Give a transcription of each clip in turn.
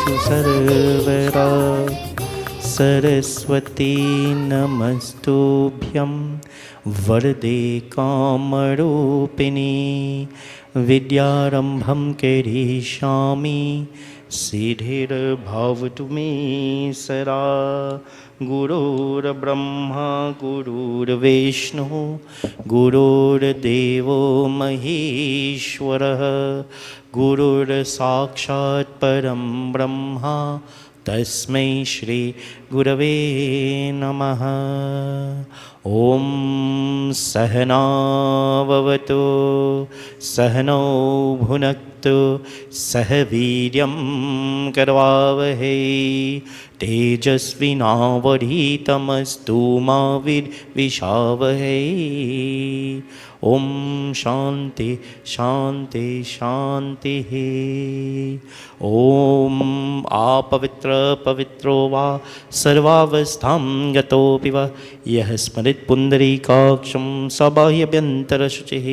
सर्वेषु सर्वदा सरस्वती नमस्तुभ्यं वरदे कामरूपिणी विद्यारम्भं करिष्यामि सिद्धिर्भवतु मे सदा। गुरुर्ब्रह्मा गुरुर्विष्णुः गुरुर्देवो महेश्वरः गुरुर्साक्षात् परं ब्रह्मा तस्मै श्री गुरवे नमः। ॐ सहनाववतु सहनौ भुनक्तु सह वीर्यं करवावहै तेजस्विनावधीतमस्तु मा विद्विषावहै। ओम शांति शांति शांति। ओम आपवित्र पवित्रो वा सर्वावस्थां गतोऽपि वा यः स्मरेत् पुण्डरीकाक्षं सबाह्यभ्यन्तरशुचिः।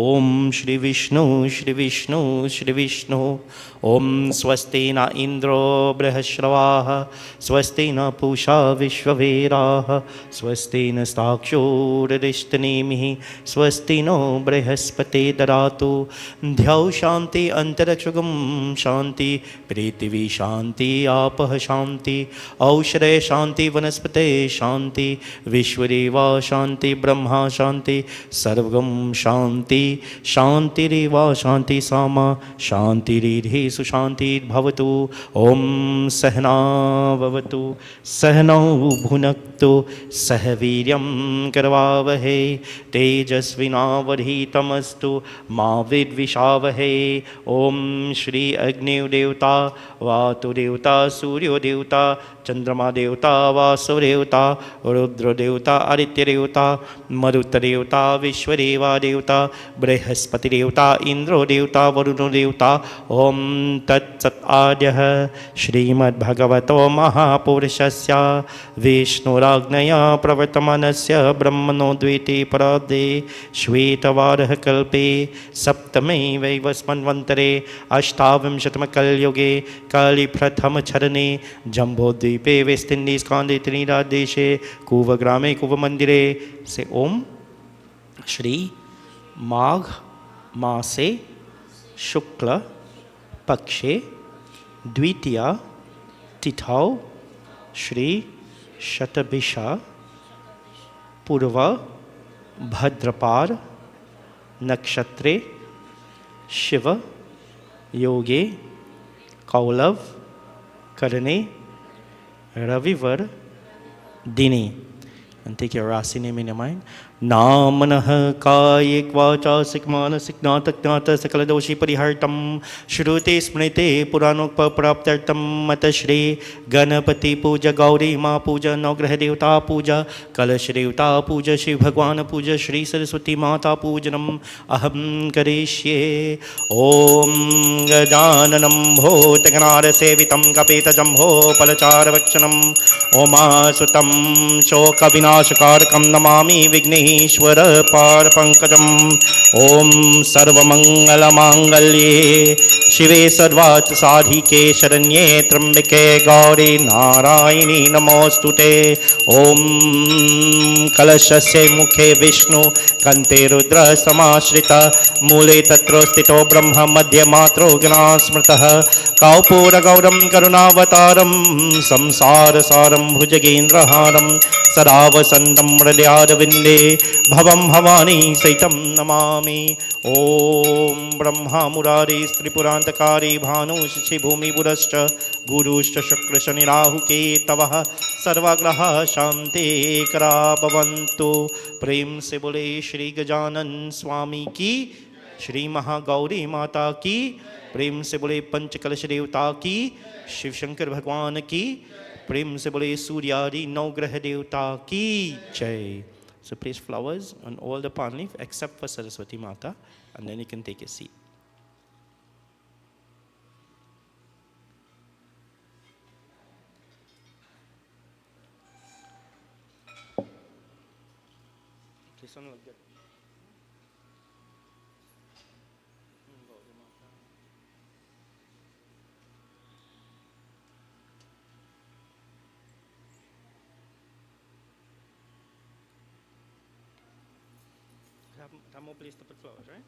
ओम श्री विष्णु श्री विष्णु श्री विष्णु। ओम स्वस्ति न इंद्रो बृहस्रवाः स्वस्ति न पूषा विश्ववेदाः स्वस्ति नस्ताक्षोररिष्टनेमिः स्वस्ति नो बृहस्पति ददातु। ध्याौ शांति अंतरिक्षगं शांति पृथिवी शांति आपः शांति औषधे शांति वनस्पते शांति विश्वदेवा शांति ब्रह्मा शांति सर्वगं शांति शांतिरेवा शांति सामा शांतिरिधि सुशांतिर्भवतु। ओम सहनाववतु सहनौ भुनक्तु सह वीर्यं करवावहै तेजस्विनावधीतमस्तु मा विद्विषावहै। ओम श्री अग्निदेवता वातुदेवता सूर्योदेवता चंद्रमा देवता वासुदेवता रुद्रदेवता आदित्यदेवता मरुतदेवता विश्वदेवा देवता बृहस्पतिदेवता इंद्रो देवता वरुणो देवता। ओम तत्सत् आद्यः श्रीमद्भगवतो महापुरुषस्य विष्णुराज्ञया प्रवर्तमानस्य ब्रह्मणो द्वितीये परार्धे श्वेतवारः कल्पे सप्तमे वैवस्मन्वन्तरे अष्टाविंशतमकलयुगे कलिप्रथमचरणे जम्बोद्वीपे वेस्ट इंडीज कांडे त्रिनिदाद देशे कूव ग्रामे कूव मंदिरे से ओम श्री माघ मासे शुक्ल पक्षे द्वितीया तिथौ श्री शतभिषा पूर्व भद्रपाद नक्षत्रे शिव योगे कौलव करणे रविवार दिने। And take your Rasi name in your mind. Namanah kayik vachasik manasik nataknata sakaladoshi parihartam Shruti smriti puranokpa praptartam Mata Shri Ganapati puja Gauri ma puja Navgraha devta puja Kalash devta puja Shiv Bhagwan puja Shri Saraswati mata pujanam aham karishye. Om gajananam bhotaganara sevitam kapeta jambho palachara vakshanam Oma sutam shoka vinashakarakam namami Vighneshwar पार पंकजम। ओम सर्वमंगल मांगल्ये शिवे सर्वार्थ साधिके शरण्ये त्र्यंबके गौरी नारायणी नमोस्तुते। ओम कलशस्य मुखे विष्णु कंते रुद्र समाश्रित मूले तत्रो स्थितो ब्रह्म मध्य मात्रो गणास्मृतः कौपूर गौरम करुणावतारम संसार सारम भुजगेन्द्रहारम सदा वसंतम हृदयारविंदे भवं भवानी सहितं नमामि। ओम ब्रह्मा मुरारी त्रिपुरांतकारी भानु शशि भूमिपुरश्च गुरुश्च शुक्र शनि राहु केतवः सर्वग्रह शांति करा भवन्तु। प्रेम से बोले श्री गजानन स्वामी की श्री महागौरी माता की। प्रेम से बोले पंचकलश देवता की शिव शंकर भगवान की। प्रेम से बोले सूर्यादि नवग्रह देवता की जय। So place flowers on all the palm leaf except for Saraswati Mata, and then you can take a seat. This one like that. have more place to put flowers, right?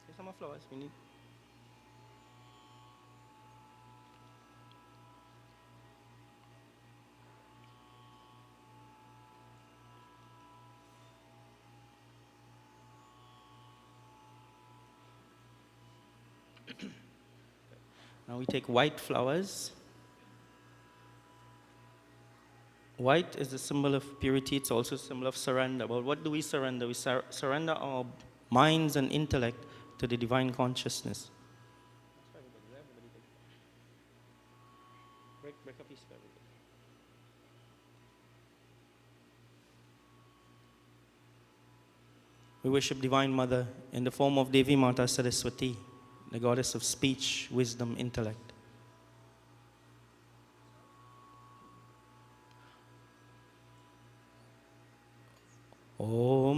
There's some more flowers we need. Now we take white flowers. White is the symbol of purity. It's also a symbol of surrender. But what do we surrender? We surrender our minds and intellect to the divine consciousness. Break a piece for everybody. We worship Divine Mother in the form of Devi Mata Saraswati, the goddess of speech, wisdom, intellect. Om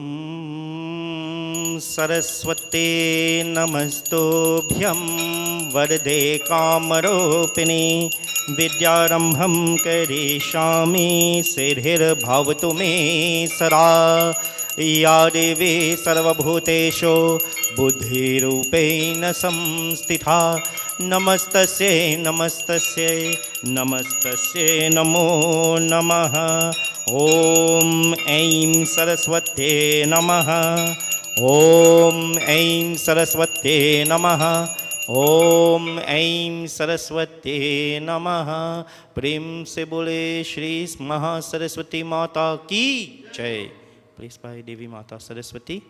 Saraswate Namastobhyam Vardhe Kamaropini Vidyarambham Karishami Siddhir Bhavatu Me Sada Ya Devi Sarvabhutesho Buddhirupena Samstitha Namastasye Namastasye Namastasye Namo Namaha Om Aim Saraswate Namaha Om Aim Saraswate Namaha Om Aim Saraswate Namaha Prem se bole Shri Maha Saraswati Mata ki Jai. Please by Devi Mata Saraswati.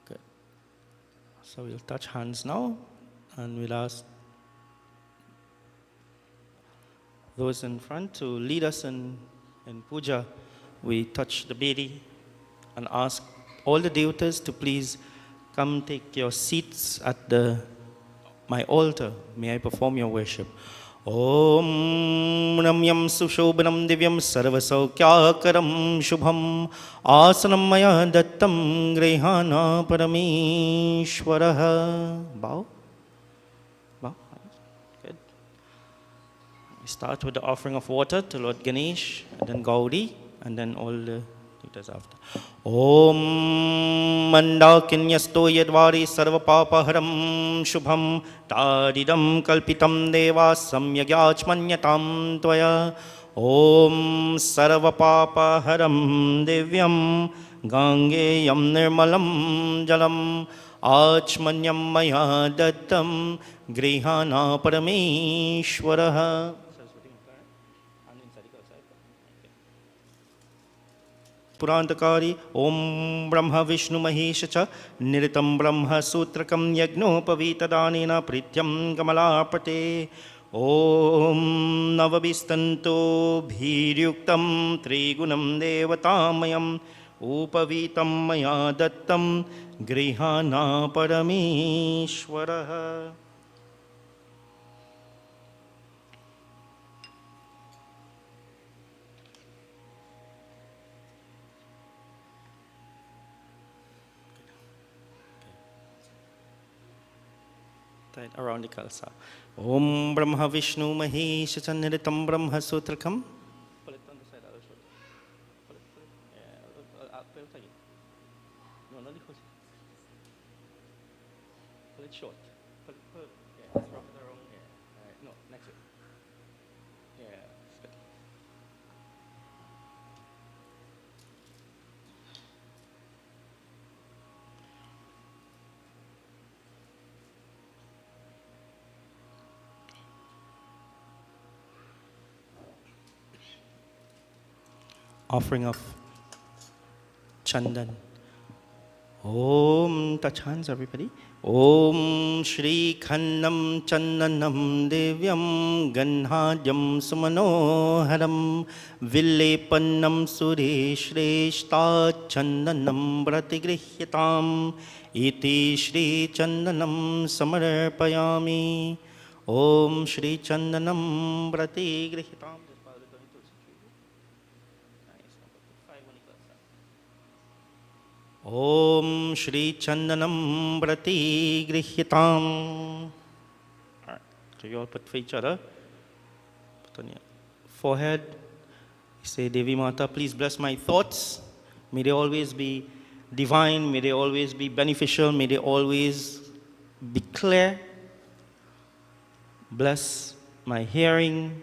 Good. So we'll touch hands now and we'll ask those in front to lead us in puja. We touch the bedi and ask all the devatas to please come take your seats at my altar. May I perform your worship. Om Namyam Sushobhanam Divyam Sarvasaukhyakaram Shubham Asanam Maya Dattam Grihana Parameshwaraha. Bow. Bow. Good. We start with the offering of water to Lord Ganesh, and then Gauri, and then all the leaders after. Om Mandakinyasto Yadvari Sarvapapaharam Shubham Tadidam Kalpitam Deva Samyagyachmanyatam Tvaya. Om Sarvapapaharam Divyam Gangeyam Nirmalam Jalam Achmanyam Maya Dattam Grihana Parameshwaraha. Purantakari Om Brahma Vishnu Mahesha Niritam Brahma Sutrakam Yagnopavitadanena Prityam Kamalapate Om Navabistanto Bhiryuktam Trigunam Devatamayam Upavitam Maya Dattam Grihana Parameshwaraha. Around the Kalsa. Om Brahma Vishnu Mahesha Niritam Brahma Sutrakam. Pull it on the side, I'll show you. Pull it. Yeah, I'll pull it. No, not the pull it short. Pull it. Yeah, let's rock it around. Yeah. Alright, no, next week. Yeah, it's good. Offering of Chandan. Om, touch hands everybody. Om Shri Khandam Chandanam Devyam Ganhadyam Sumanoharam Vilepannam Sureshreshta Chandanam Pratigrihyatam Iti Shri Chandanam Samarpayami. Om Shri Chandanam Pratigrihyatam. Om Shri Chandanam Brati Grihyatam. Alright, so you all put for each other. Put on your forehead. Say, Devi Mata, please bless my thoughts. May they always be divine. May they always be beneficial. May they always be clear. Bless my hearing.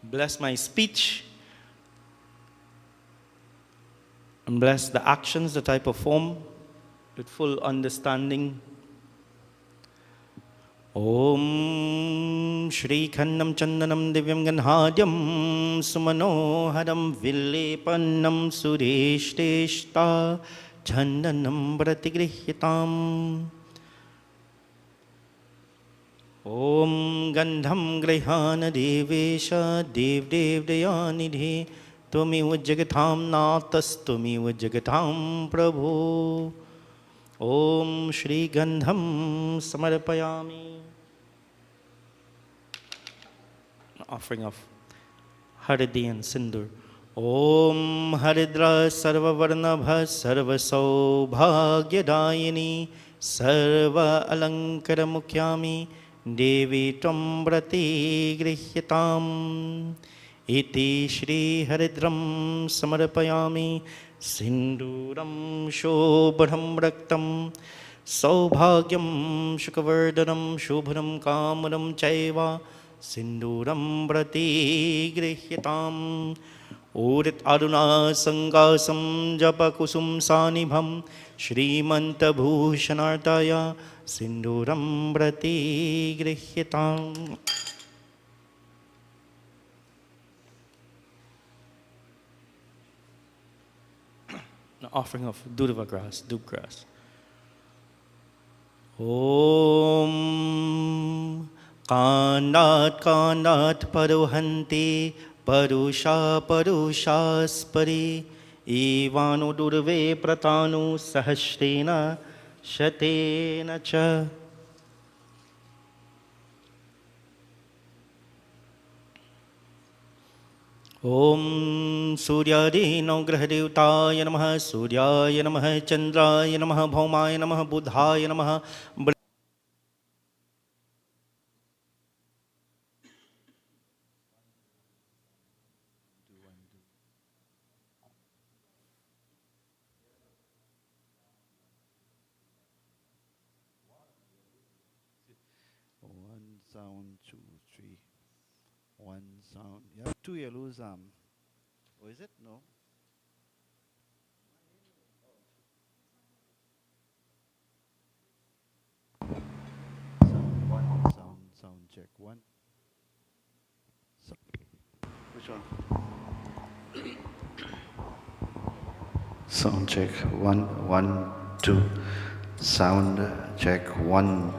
Bless my speech. And bless the actions that I perform with full understanding. Om Shri Khandam Chandanam Divyam Ganhadyam Sumanoharam Vilepanam Sureshteshta Chandanam Pratigrihitam. Om Gandham Grihana Devesha Dev Dev Dayanidhi Tumiva Jagatam Natas Tumiva Jagatam Prabhu. Om Shri Gandham Samarpayami. Offering of Haridi and Sindur. Om Haridra Sarva Varnabha Sarva Saubhagyadayini Sarva Alankara Mukhyami Devi Tambrati Grihyatam. Iti Shri Haridram Samarpayami Sinduram Shobhram Raktam Saubhagyam Shukavardhanam Shubhram Kamaram Chaiva Sinduram Brati Grihyatam. Urit Aruna Sangasam Japa Kusum Sanibham Shrimanta Bhushanartaya Sinduram Brati Grihyatam. An offering of Durva grass, Dub grass. Om Kandat Kandat Paruhanti Parusha Parushaspari Ivanu Durve Pratanu Sahashrena Shatena Cha. Om Suryadi Nagrahadevtaya Namaha Suryaya Namaha Chandraya Namaha Bhaumaya Namaha Buddhaya Namaha. One sound, 2, 3. One sound. You have two yellows. Or is it? No. Sound one. Sound check one. Which one? Sound check 1, 1, 2. Sound check 1,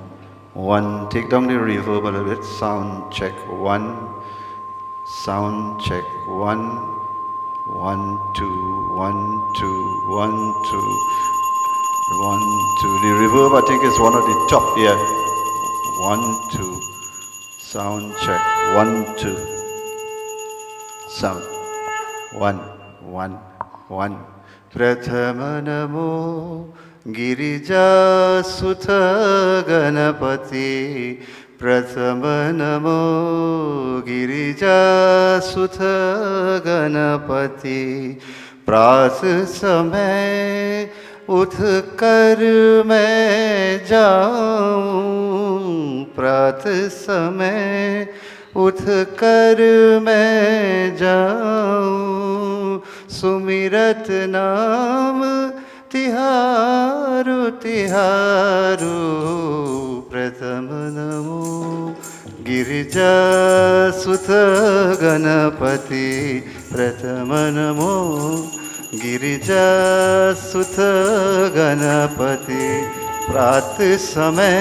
1. Take down the reverb a little bit. Sound check 1. Sound check 1, 1, 2, 1, 2, 1, 2, 1, 2. The reverb I think is one of the top here. 1, 2. Sound check 1, 2. Sound 1, 1, 1. Prathama namo Girija Sutha Ganapati. Prathama namo Girija Sutha Ganapati. Prat samay उठ कर मैं जाऊं. प्रात समय उठ कर मैं जाऊं. सुमिरत नाम तिहारु तिहारु. प्रथम नमो गिरिजा सुत गणपति. प्रथम नमो गिरिजा सुत गणपति. प्रात समय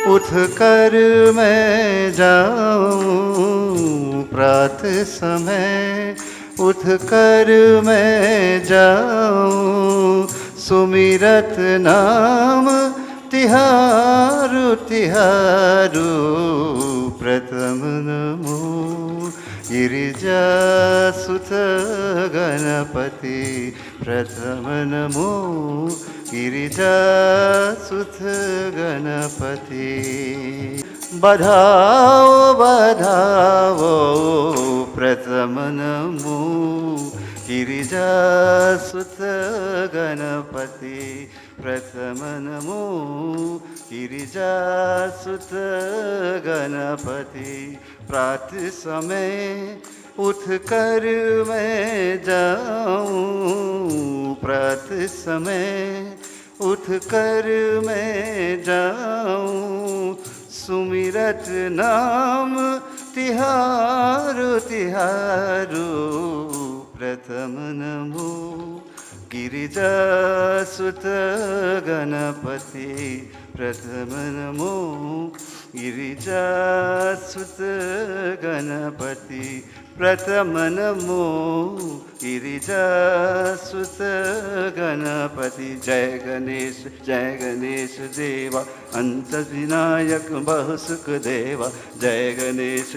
उठ कर मैं जाऊं. प्रात समय उठ कर मैं जाऊं. सुमिरत नाम तिहारु तिहारु. प्रथम नमो गिरिजासुत गणपति प्रथम नमो गिरिजासुत गणपति बधाओ बधाओ प्रथम नमो गिरिजासुत गणपति प्रथम नमो गिरिजासुत गणपति प्रात समय उठ कर मैं जाऊं प्रात समय उठ कर मैं जाऊं सुमिरत नाम तिहारो तिहारो प्रथम नमो गिरिजासुत गणपति प्रथम नमो गिरिजासुत गणपति प्रथम नमो गिरिजासुत गणपति जय गणेश देवा अंत विनायक बहु सुख देवा जय गणेश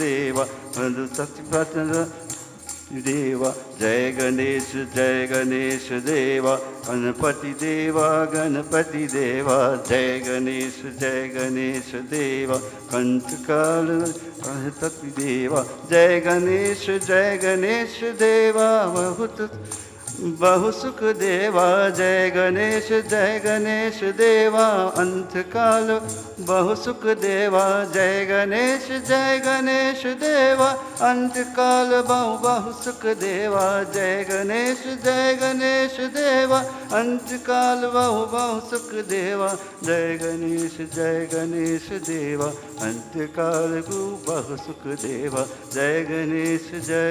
देवा सत्य देवा जय गणेश देवा गणपति देवा जय गणेश देवा कंठकाल गणपति देवा जय गणेश देवा बहु सुख देवा जय गणेश देवा अंतकाल बहु सुख देवा जय गणेश देवा अंतकाल बहु सुख देवा जय गणेश देवा अंतकाल बहु सुख देवा जय गणेश देवा अंतकाल बहु सुख देवा जय गणेश देवा अंतकाल बहु सुख देवा जय गणेश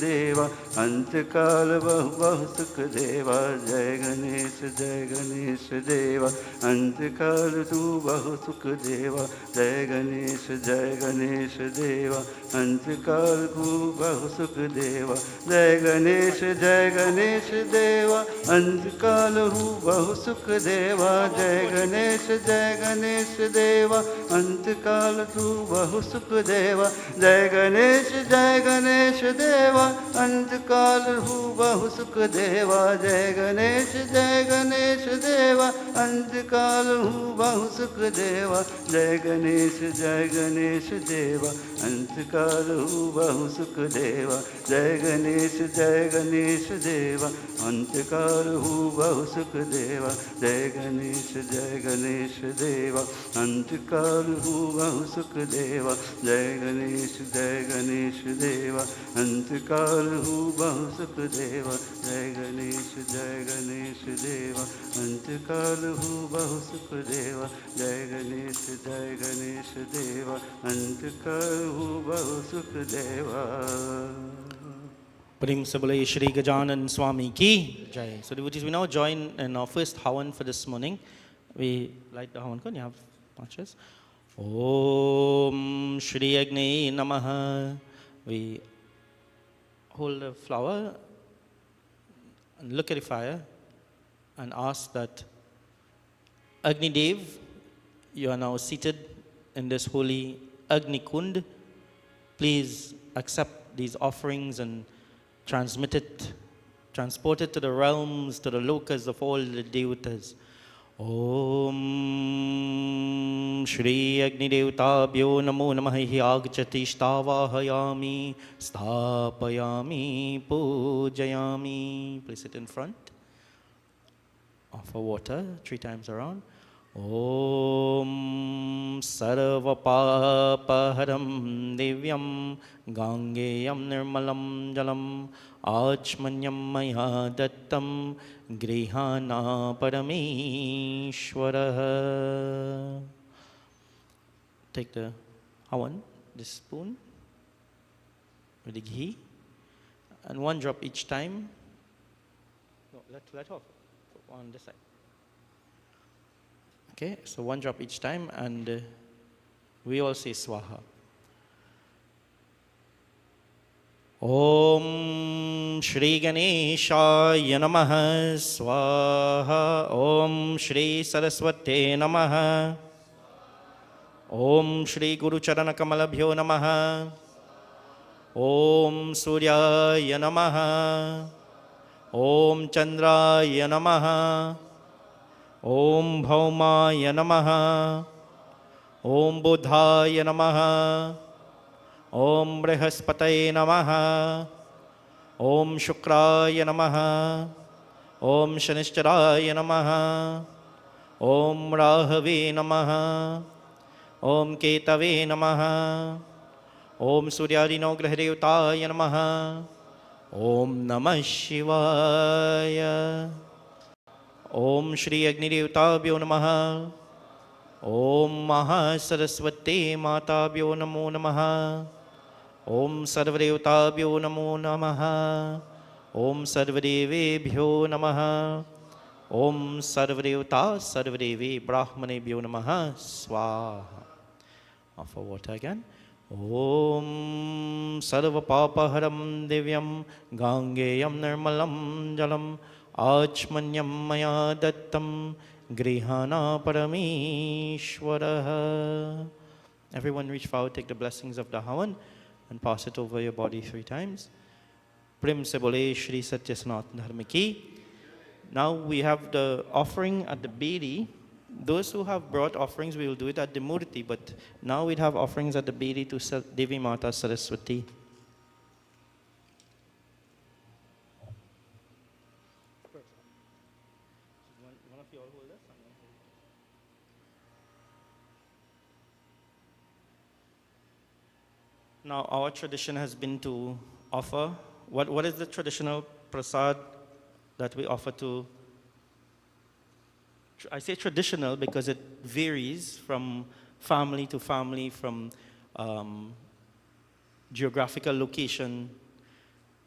देवा अंतकाल तू बहु सुख देवा जय गणेश देवा अंतकाल तू बहु सुख देवा जय गणेश देवा अंतकाल हूँ बहु सुख देवा जय गणेश देवा अंतकाल तू बहु सुख देवा जय गणेश देवा अंतकाल हूँ बहु सुख देवा जय गणेश देवा अंतकाल हूँ बहु सुख देवा जय गणेश देवा अंतकाल हूँ बहु सुख देवा जय गणेश देवा अंतकाल हूँ बहु सुख देवा जय गणेश देवा अंतकाल हूँ बहु सुख देवा जय गणेश देवा अंतकाल हूँ बहु सुख देवा जय गणेश देवा अंतकाल हूँ बहु सुख देवा जय गणेश देवा अंतकाल हूँ बहु सुख देवा प्रेम से बोले श्री गजानन स्वामी की jai. So devotees, we now join in our first havan for this morning. We light the havan. Can you have matches? Om Shri Agni Namaha. We hold the flower and look at the fire and ask that Agni Dev, you are now seated in this holy Agni Kund. Please accept these offerings and transport it to the realms, to the lokas of all the devatas. Om Shri Agni Devtabhyo Namo Namaha Agchati Stavahayami Stapayami Pujayami. Place it in front. Offer water 3 times around. Om Sarvapapaharam Divyam Gangeyam Nirmalam Jalam Achmanyam Maya Dattam Grihana Parameshwaraha. Take the havan, this spoon with the ghee, and 1 drop each time. No, let off on this side. Okay, so 1 drop each time, and we all say Swaha. Om Shri Ganeshaya Namaha Swaha. Om Shri Saraswati Namaha. Om Shri Guru Charana Kamalabhyo Namaha. Om Suryaya Namaha. Om Chandraya Namaha. Om Bhaumaya Namaha. Om Buddhaya Namaha. Om Brihaspataye Namaha. Om Shukraya Namaha. Om Shanishtharaya Namaha. Om Rahave Namaha. Om Ketave Namaha. Om Suryadino Grahadevtaya Namaha. Om Namah Shivaya. Om Shri Agnidevtabhyo Namaha. Om Maha Saraswati Matabhyo Namo Namaha. Om Sarvadevtabhyo Namo Namaha. Om Sarvadevebhyo Namaha. Om Sarvadevta Sarvadevi Brahmanebhyo Namaha. Swaha. Offer water again. Om Sarva Papaharam Divyam Gangeyam Nirmalam Jalam Achmanyam Maya Dattam Grihana Parameshwaraha. Everyone reach forward, take the blessings of the Havan and pass it over your body 3 times. Prem se bole Shri Satya Sanatana Dharma ki. Now we have the offering at the Bedi. Those who have brought offerings, we will do it at the Murti, but now we'd have offerings at the Bedi to Devi Mata Saraswati. Now our tradition has been to offer, what is the traditional prasad that we offer to? I say traditional because it varies from family to family, from geographical location.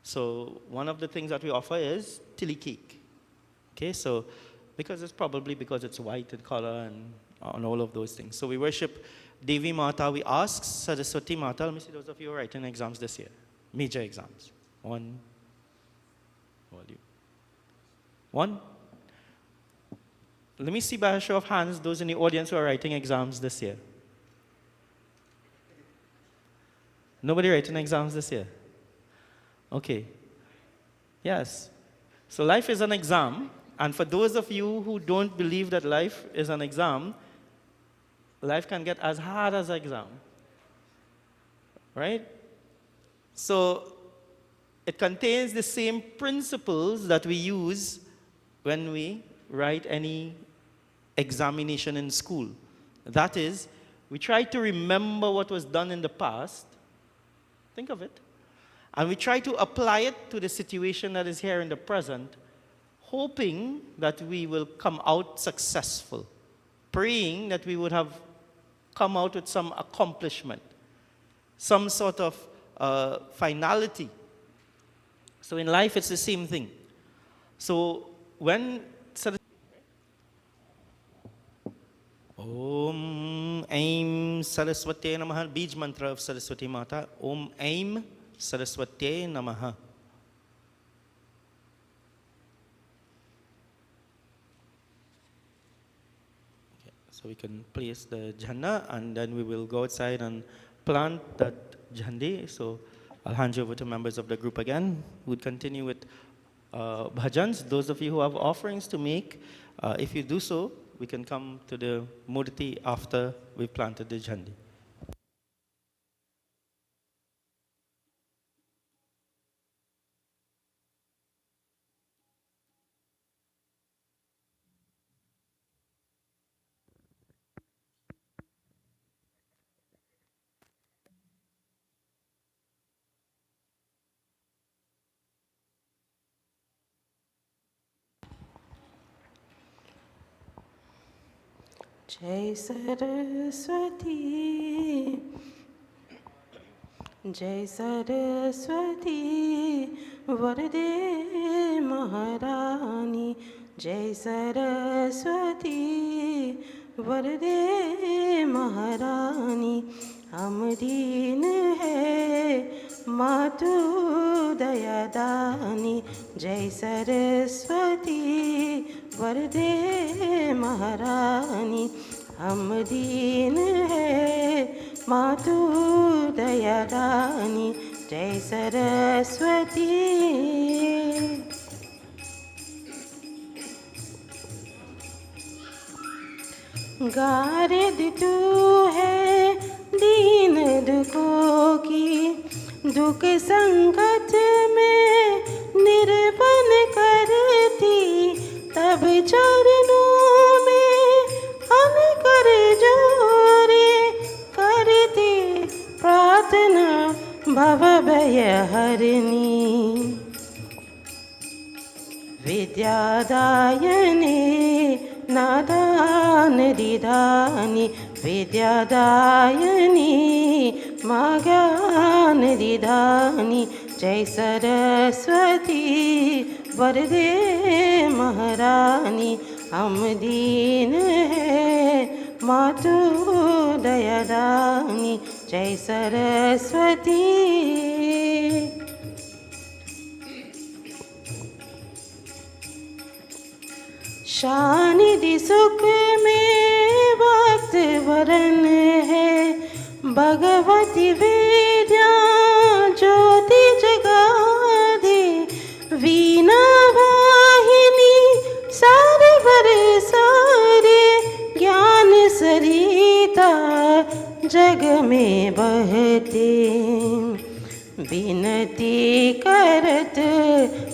So one of the things that we offer is tili cake. Okay, so because it's white in color and all of those things. So we worship Devi Mata. We ask Saraswati Mata. Let me see those of you who are writing exams this year. Major exams. One. Let me see by a show of hands those in the audience who are writing exams this year. Nobody writing exams this year? Okay. Yes. So life is an exam, and for those of you who don't believe that life is an exam, life can get as hard as an exam. Right? So it contains the same principles that we use when we write any examination in school. That is, we try to remember what was done in the past, think of it, and we try to apply it to the situation that is here in the present, hoping that we will come out successful, praying that we would have come out with some accomplishment, some sort of finality. So in life, it's the same thing. So when Om Aim Saraswati Namaha, Bij mantra of Saraswati Mata. Om Aim Saraswati Namaha. Okay, so we can place the jhana and then we will go outside and plant that jhandi. So I'll hand you over to members of the group again. We'll continue with bhajans. Those of you who have offerings to make, if you do so, we can come to the murti after we've planted the jhandi. Jai Saraswati, Jai Saraswati, Varade Maharani, Jai Saraswati, Varade Maharani, हम दीन है मातु दयादानी, जय सरस्वती वरदे महारानी, हम दीन है मातु दयादानी, जय सरस्वती। गारद तू है दीन दुखों की, दुख संकट में निर्बन करती, तब चरणों में हम कर जोरे, करती प्रार्थना भव भय हरनी। विद्यादायिनी नादान निधानी, विद्यादायिनी माज्ञान निधानी। जय सरस्वती वरदे महारानी, हम दीन है मातु दयादानी। जय सरस्वती। शानिधि सुख में वक्त वरन है, भगवती विद्या ज्योति जगा दे। वीणा वाहिनी सारे वर सारे, ज्ञान सरिता जग में बहते। विनती करत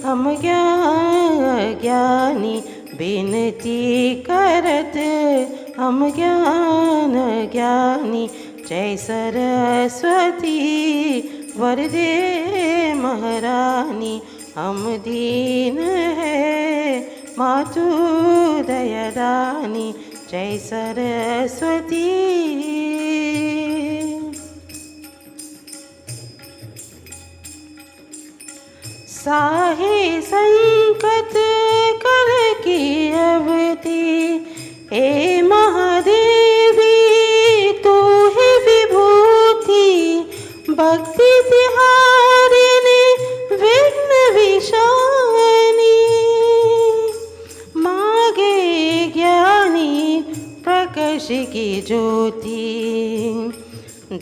हम ज्ञानी, विनती करत हम ज्ञानी। जय सरस्वती वरदे महारानी, हम दीन है मातु दयादानी। जय सरस्वती। साहे संकट कर की अवधि, हे महादेवी तू ही विभूति। भक्ति तिहारिणी विघ्न विशानी, मागे ज्ञानी प्रकाश की ज्योति।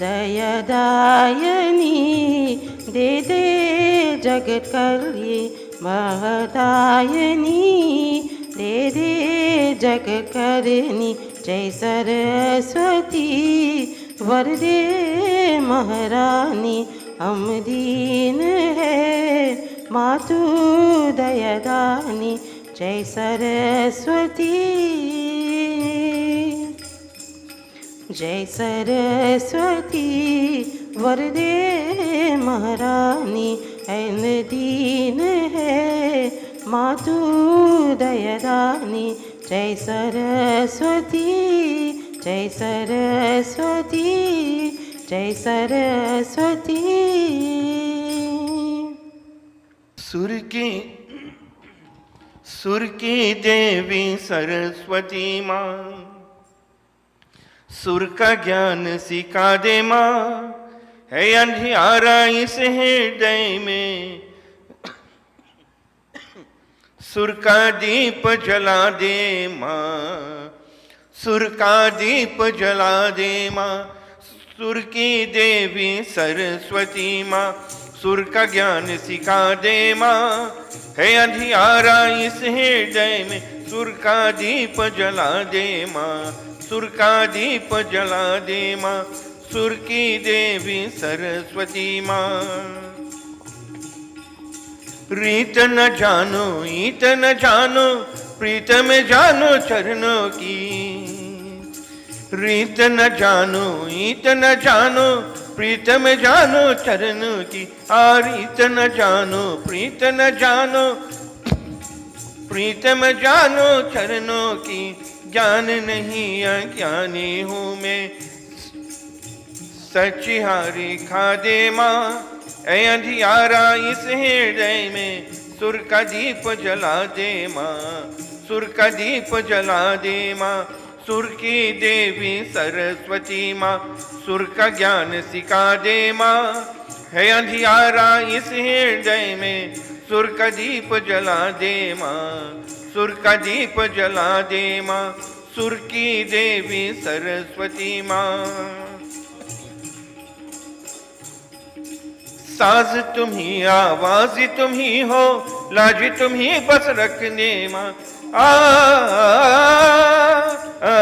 दयादायिनी दे दे जगत कल्ये, महदायिनी दे दे जगत करनी। जय सरस्वती वरदे महारानी, हम दीन है मातु दयादानी। जय सरस्वती। जय सरस्वती वरदे महारानी, ऐन दीन है मातु दयादानी। जय सरस्वती। जय सरस्वती। जय सरस्वती। सुर की देवी सरस्वती माँ, सुर का ज्ञान सिखा दे माँ। है अंधियारा इस हृदय में, सुर का दीप जला दे माँ। सुर का दीप जला दे माँ। सुर की देवी सरस्वती माँ, सुर का ज्ञान सिखा दे माँ। है अंधियारा इस हृदय में, सुर का दीप जला दे माँ। सुर का दीप जला दे माँ। सुर की देवी सरस्वती माँ। रीत न जानो ईत न जानो, प्रीत में जानो चरणों की। रीत न जानो ईत न जानो, प्रीत में जानो चरणों की। रीत न जानो प्रीत न जानो, प्रीत में जानो चरणों की। ज्ञान नहीं अज्ञानी हूँ मैं, सचिहारी खा दे माँ। ऐ अंधियारा इस हृदय में, सुर का दीप जला दे माँ। सुर का दीप जला दे माँ। सुर की देवी सरस्वती माँ, सुर का ज्ञान सिखा दे माँ। है अंधियारा इस हृदय में, सुर का दीप जला दे माँ। सुर का दीप जला दे माँ। सुर की देवी सरस्वती माँ। साज तुम ही, आवाज तुम ही हो, लाज तुम ही बस रखने माँ। आ, आ,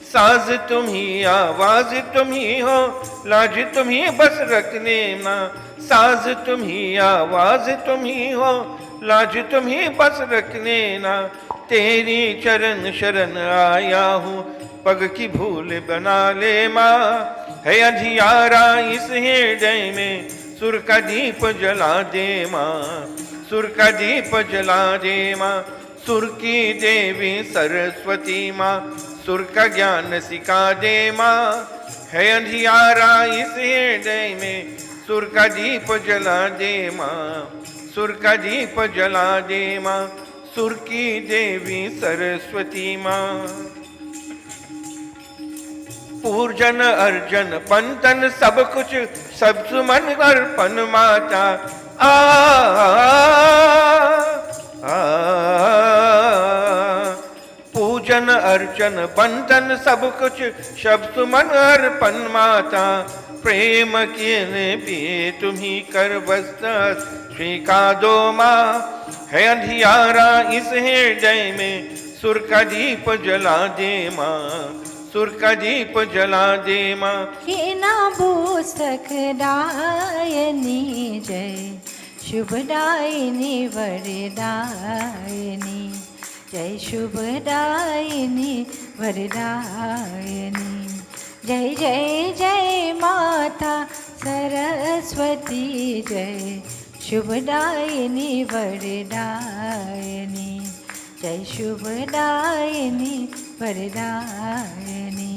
साज तुम ही, आवाज तुम ही हो, लाज तुम ही बस रखने माँ। साज तुम ही, आवाज तुम ही हो, लाज तुम ही बस रखने ना। तेरी चरण शरण आया हूँ, पग की भूल बना ले माँ। है अंधियारा इस हृदय में, सुर का दीप जला दे माँ। सुर का दीप जला दे माँ। सुर की देवी सरस्वती माँ, सुर का ज्ञान सिखा दे माँ। है अंधियारा इस हृदय में, सुर का दीप जला दे माँ। सुर का दीप जला दे माँ। सुर की देवी सरस्वती माँ। पूजन अर्जन पंतन सब कुछ, सब सुमन अर्पण माता। आ, आ, पूजन अर्चन बंधन सब कुछ, सब सुमन अर्पण माता। प्रेम के पिए तुम्ही कर बस स्वीकार दो माँ। है अंधियारा इस हृदय में, सुर का दीप जला दे माँ। सुर का दीप जला दे माँ। हे नाभो सकदायनी जय, शुभदायिनी वरदायिनी जय, शुभदायिनी वरदायिनी जय जय जय माता सरस्वती जय, शुभदायिनी वरदायिनी जय, शुभदायिनी वरदायिनी।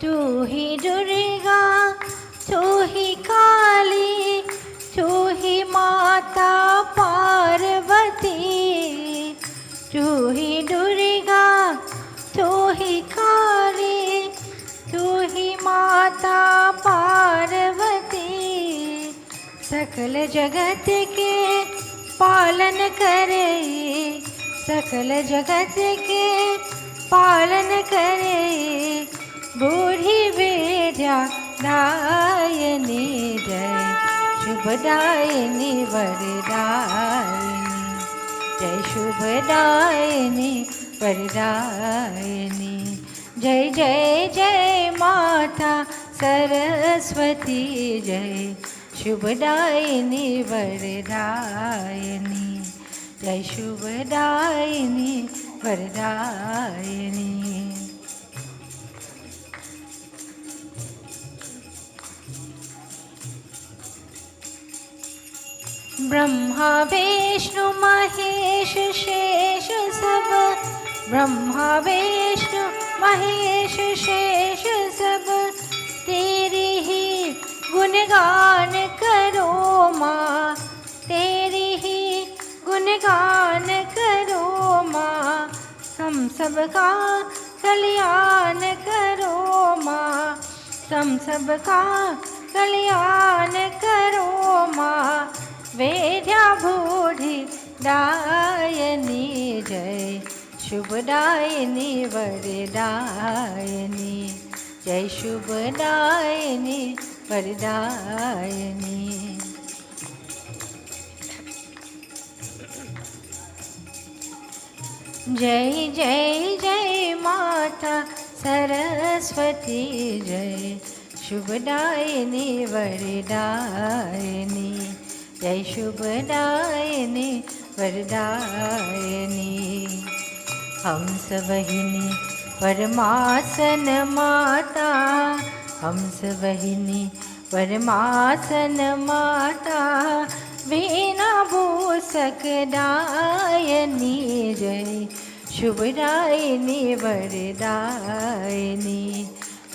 तू ही दुर्गा, तू ही काली, तू ही माता पार्वती। तू ही दुर्गा, तू ही काली, तू ही माता पार्वती। सकल जगत के पालन करे, सकल जगत के पालन करे। बूढ़ी विद्या दायिनी जय, शुभदायिनी वरदायिनी जय, शुभदायिनी वरदायिनी जय जय जय माता सरस्वती जय, शुभदायिनी वरदायिनी जय, शुभदायिनी वरदायिनी। ब्रह्मा विष्णु महेश शेष सब, ब्रह्मा विष्णु महेश शेष सब, तेरी ही गुणगान करो माँ। तेरी ही गुणगान करो माँ। हम सबका कल्याण करो माँ। हम सबका कल्याण करो माँ। वेद्या बूढ़ी दायिनी जय, शुभदायिनी वरदायिनी जय, शुभदायिनी वरदायिनी। जय जय जय माता सरस्वती जय, शुभदायिनी वरदायिनी जय, शुभदायिनी वरदायिनी। हंस वाहिनी परमासन माता, हंस वाहिनी परमासन माता। वीणा भूषक दायिनी जय, शुभदायिनी वरदायिनी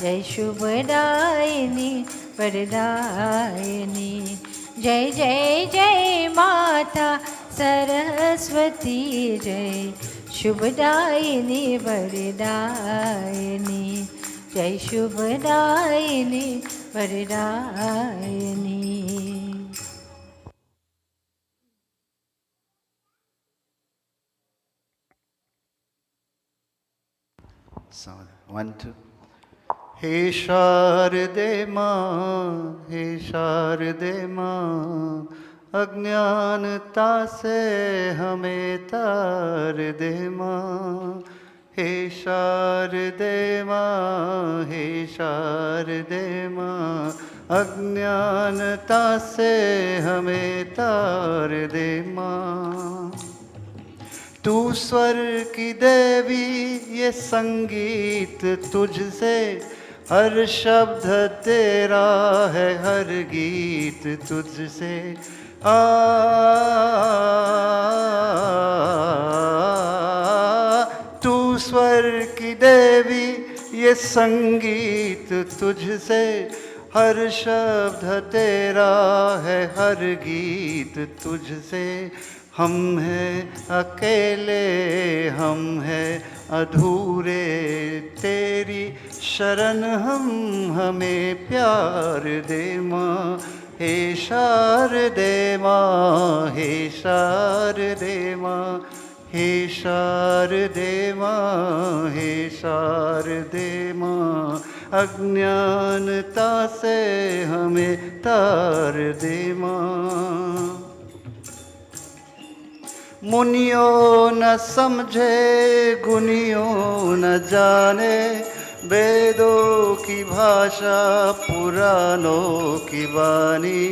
जय, शुभदायिनी वरदायिनी जय जय जय माता सरस्वती जय, शुभदायिनी वरदायिनी जय, शुभदायिनी वरदायिनी। Sound. 1, 2. हे शारदे माँ, हे शारदे माँ, अज्ञानता से हमें तार दे माँ। हे शारदे माँ, हे शारदे माँ, अज्ञानता से हमें तार दे माँ। तू स्वर की देवी, ये संगीत तुझसे, हर शब्द तेरा है, हर गीत तुझसे। तू स्वर की देवी, ये संगीत तुझसे, हर शब्द तेरा है, हर गीत तुझसे। हम हैं अकेले, हम हैं अधूरे, तेरी शरण हम, हमें प्यार दे माँ। हे शारदे माँ, हे शारदे माँ, हे शारदे माँ, हे शारदे माँ, अज्ञानता से हमें तार दे माँ। मुनियों न समझे, गुनियों न जाने, वेदों की भाषा, पुराणों की वाणी।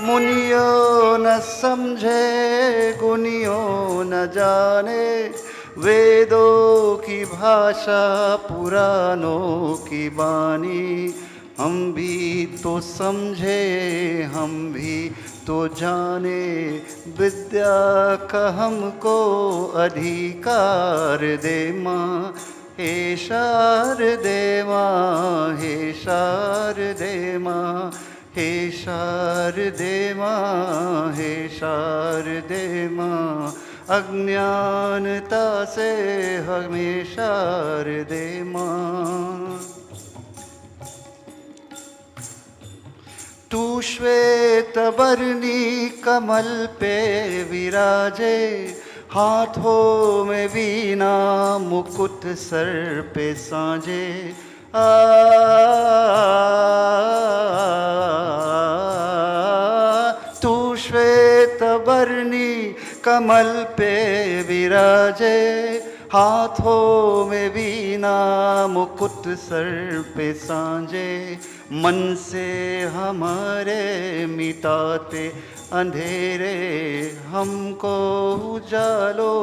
मुनियों न समझे, गुनियों न जाने, वेदों की भाषा, पुराणों की वाणी। हम भी तो समझे, हम भी तो जाने, विद्या का हमको अधिकार दे माँ। हे शारदे माँ, हे शारदे माँ, हे शारदे माँ, हे शारदे माँ, अज्ञानता से हमें शारदे माँ। तू श्वेत वर्णी कमल पे विराजे, हाथों में वीणा, मुकुट सर पे साजे। तू श्वेत वर्णी कमल पे विराजे, हाथों में वीणा, मुकुट सर पे साजे। मन से हमारे मिटाते अंधेरे, हमको उजालो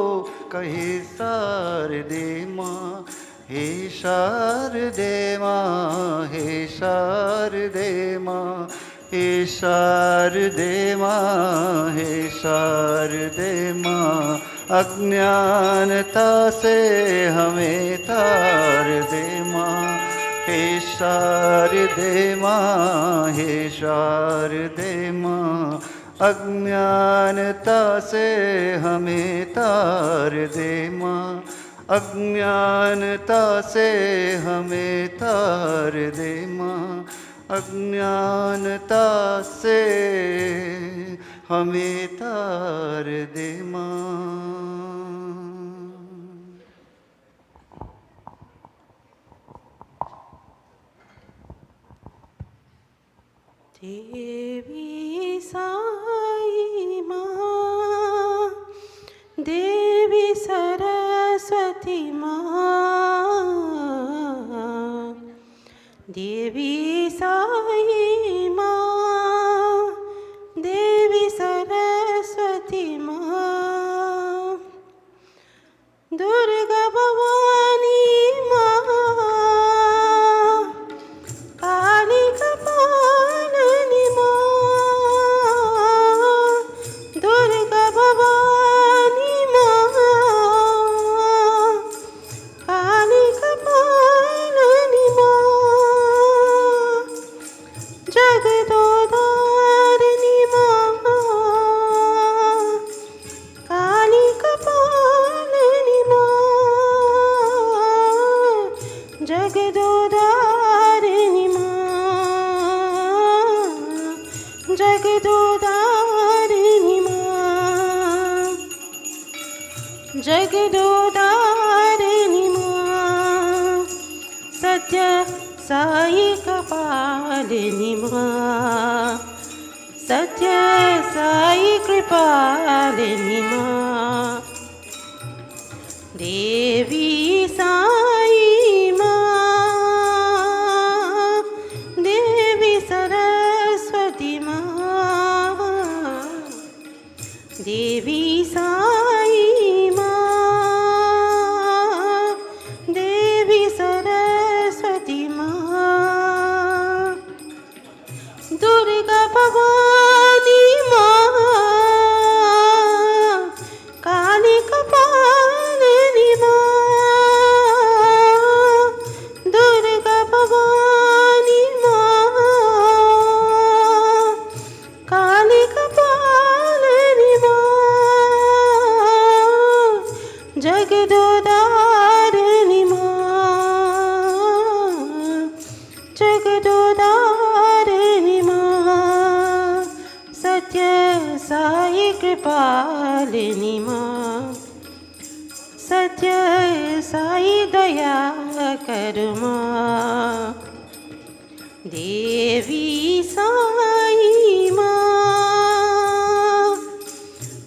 कहे शारदे माँ। हे शारदे माँ, हे शारदे माँ, हे शारदे माँ, हे शारदे माँ, अज्ञानता से हमें तार दे माँ। हे शारदे माँ, हे शारदे माँ, अज्ञानता से हमें तार दे माँ। अज्ञानता से हमें तार दे माँ। अज्ञानता से हमें तार दे माँ। देवी साई माँ, देवी सरस्वती माँ, देवी साई माँ, देवी सरस्वती माँ, दुर्गा भवानी माँ, काली कपालिनी माँ, दुर्गा भवानी माँ, काली कपालिनी माँ, जगदोदारिणी माँ सत्य साई कपालिनी माँ सत्य साई कृपालिनी माँ देवी साई माँ देवी सरस्वती माँ देवी साई माँ देवी सरस्वती माँ दुर्गा भवानी माँ काली कपालिनी माँ दुर्गा भवानी माँ काली कपालिनी माँ जगदोदारिणी माँ जगदोदारिणी माँ सत्य साई कृपालिनी माँ सत्य साई दया करु माँ देवी साई माँ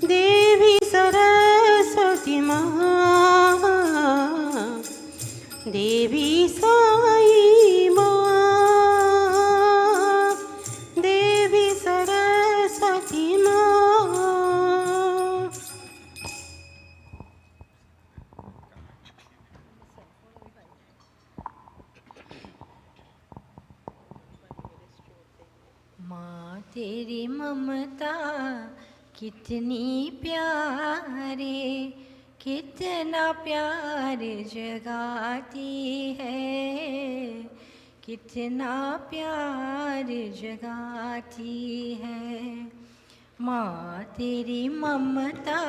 देवी सरस्वती माँ देवी साई माँ देवी सरस्वती माँ माँ तेरी ममता कितनी प्यारे, कितना प्यार जगाती है, कितना प्यार जगाती है। माँ तेरी ममता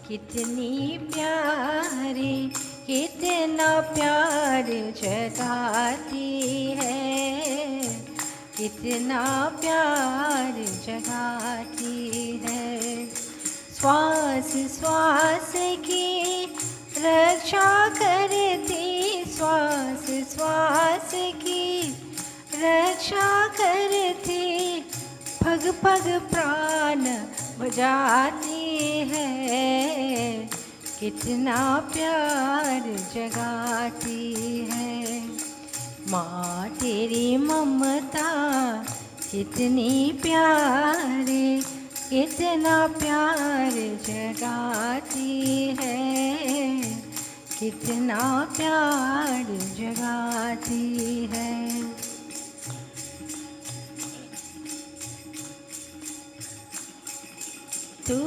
कितनी प्यारी, कितना प्यार जगाती है, कितना प्यार जगाती है। श्वास श्वास की रक्षा करती, श्वास श्वास की रक्षा करती, पग पग प्राण बजाती है, कितना प्यार जगाती है। माँ तेरी ममता कितनी प्यारी, कितना प्यार जगाती है, कितना प्यार जगाती है। तू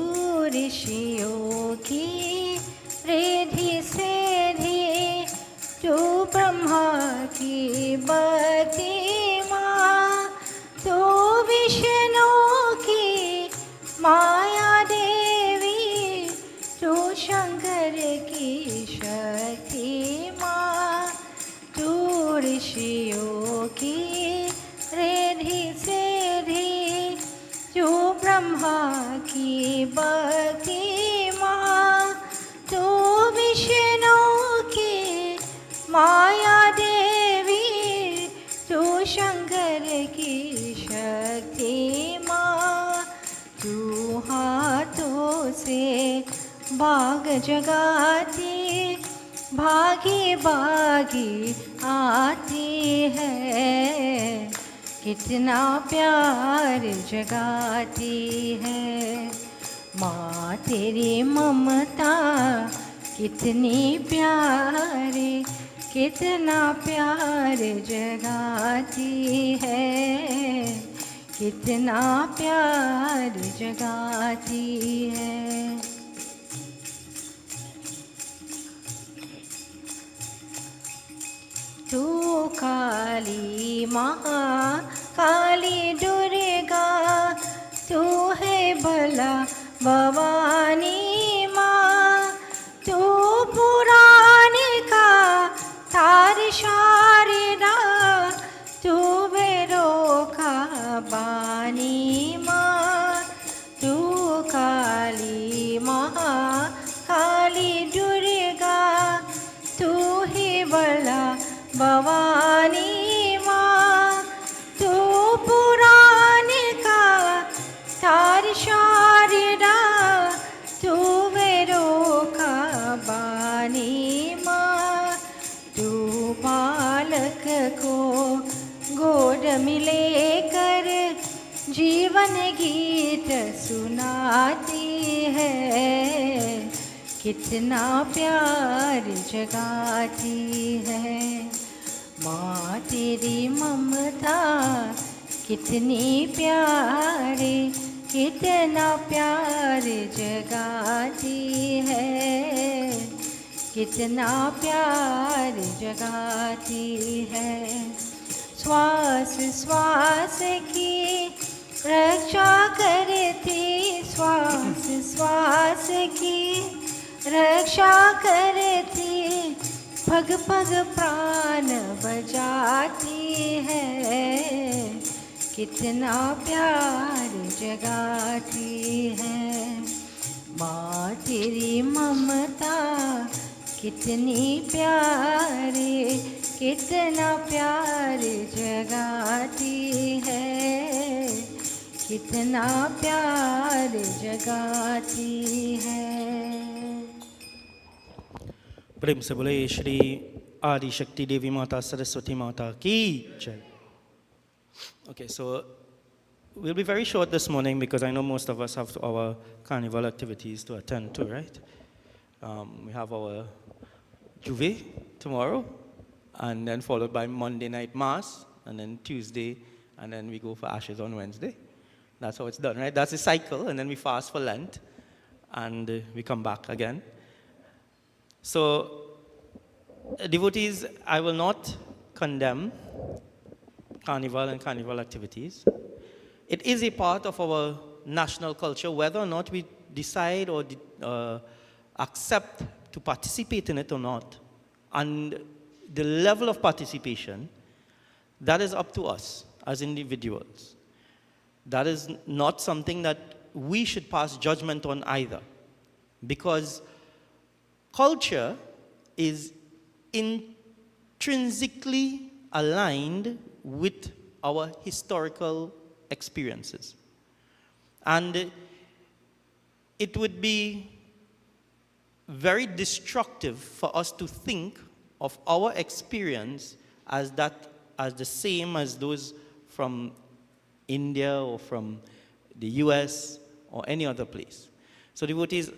ऋषियों की रिद्धि सिद्धि, तू ब्रह्मा की बती माँ, तू विष्णु की माया देवी, तू शंकर की शक्ति माँ, तू ऋषियों की रिद्धि सिद्धि, तू ब्रह्मा की बती माँ, तू विष्णु की माया देवी, तू शंकर की शक्ति माँ, तू हाथों से बाग जगाती, भागी भागी आती है, कितना प्यार जगाती है। माँ तेरी ममता कितनी प्यारी, कितना प्यार जगाती है, कितना प्यार जगाती है। तू काली माँ काली दुर्गा, तू है भला भवानी माँ, तू पुराने का तार शारदा, तू बेरों का बानी माँ, तू काली माँ काली जोड़ मिले कर जीवन गीत सुनाती है, कितना प्यार जगाती है। माँ तेरी ममता कितनी प्यारी, कितना प्यार जगाती है, कितना प्यार जगाती है। श्वास श्वास की रक्षा करती, श्वास श्वास की रक्षा करती, पग पग प्राण बजाती है, कितना प्यार जगाती है। माँ तेरी ममता कितनी प्यारी, कितना प्यार जगाती है, कितना प्यार जगाती है। प्रेम से बोले श्री आदि शक्ति देवी माता सरस्वती माता की जय. Okay, so we'll be very short this morning because I know most of us have our carnival activities to attend to, right? We have our Juve tomorrow, and then followed by Monday night mass, and then Tuesday, and then we go for ashes on Wednesday. That's how it's done, right? That's the cycle, and then we fast for Lent, and we come back again. So, devotees, I will not condemn carnival and carnival activities. It is a part of our national culture, whether or not we decide or accept to participate in it or not. And the level of participation, that is up to us as individuals. That is not something that we should pass judgment on either. Because culture is intrinsically aligned with our historical experiences. And it would be very destructive for us to think of our experience as the same as those from India or from the US or any other place. So devotees,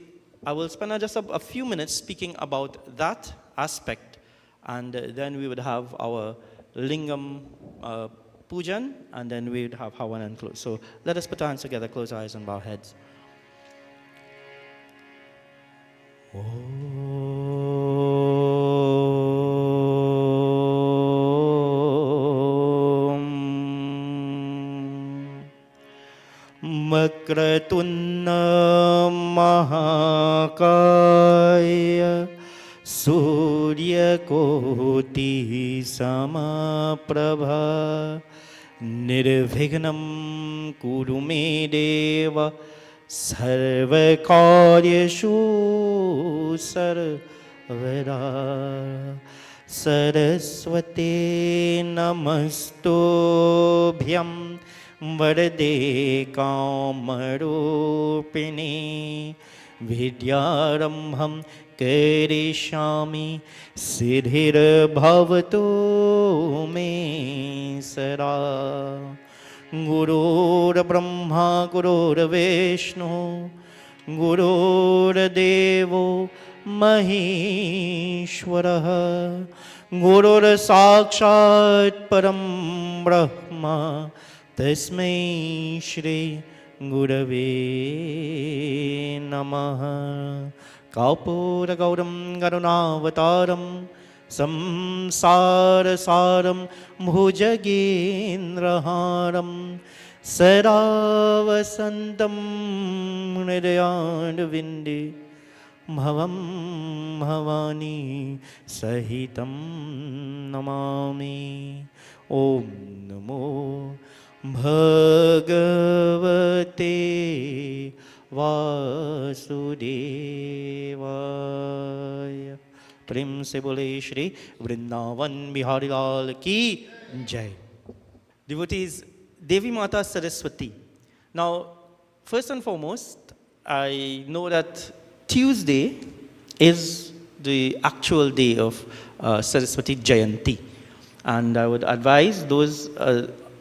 I will spend just a few minutes speaking about that aspect, and then we would have our Lingam Pujan, and then we would have Havan and close. So let us put our hands together, close our eyes and bow heads. Makratuna Mahakaya Surya Koti Samaprabha Nirvighnam Kurume Deva Sarvakaryashu Sarvada Saraswati Namastobhyam Varade Kamarupini Vidyarambham Karishami Siddhir Bhavatu Me Sara Gurur Brahma Gurur Vishnu Gurur Devo Maheshwara Gurur Sakshat Param Brahma Tasmai Shri Gurave Namaha Kapura Gauram Garunavataram Samsara Saram Bhujagendraharam Saravasantam Nidayandavindi Bhavam Bhavani Sahitam Namami Om Namo Bhagavate Vasudevaya. प्रेम से बोले श्री वृंदावन बिहारी लाल की जय. Devotees, Devi Mata Saraswati. Now, first and foremost, I know that Tuesday is the actual day of Saraswati Jayanti. And I would advise those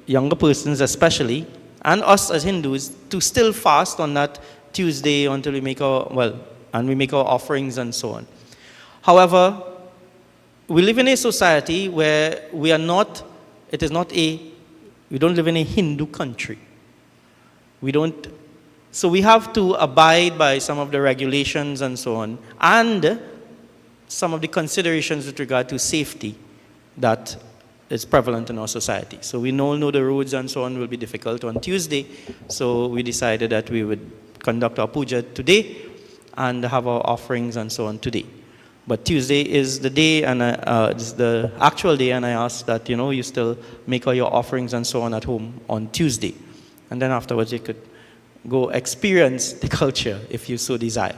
younger persons especially, and us as Hindus, to still fast on that Tuesday until we make our, and we make our offerings and so on. However, we live in a society where we don't live in a Hindu country. So we have to abide by some of the regulations and so on, and some of the considerations with regard to safety that is prevalent in our society. So we all know the roads and so on will be difficult on Tuesday, so we decided that we would conduct our puja today and have our offerings and so on today. But Tuesday is the day, and it's the actual day, and I ask that, you still make all your offerings and so on at home on Tuesday. And then afterwards you could go experience the culture if you so desire.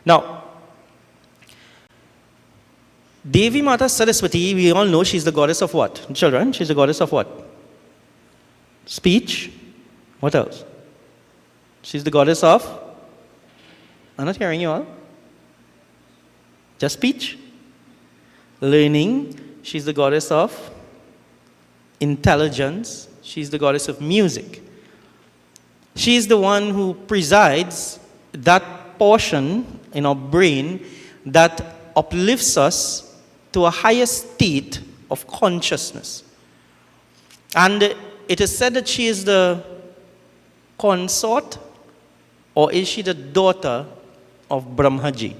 Now, Devi Mata Saraswati, we all know she's the goddess of what? Children, she's the goddess of what? Speech. What else? She's the goddess of? I'm not hearing you all. Just speech. Learning. She's the goddess of intelligence. She's the goddess of music. She's the one who presides that portion in our brain that uplifts us to a higher state of consciousness. And it is said that she is the consort, or is she the daughter of Brahmaji?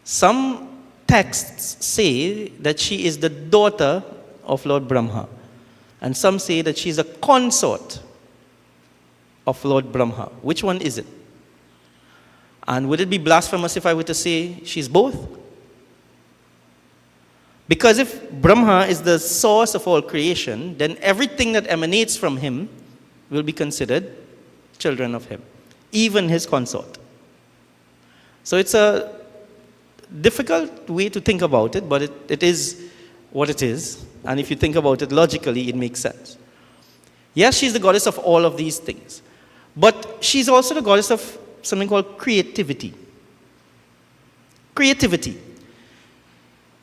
Some texts say that she is the daughter of Lord Brahma, and some say that she is a consort of Lord Brahma. Which one is it? And would it be blasphemous if I were to say she's both? Because if Brahma is the source of all creation, then everything that emanates from him will be considered children of him, even his consort. So it's a difficult way to think about it, but it is what it is. And if you think about it logically, it makes sense. Yes, she's the goddess of all of these things. But she's also the goddess of something called creativity. Creativity.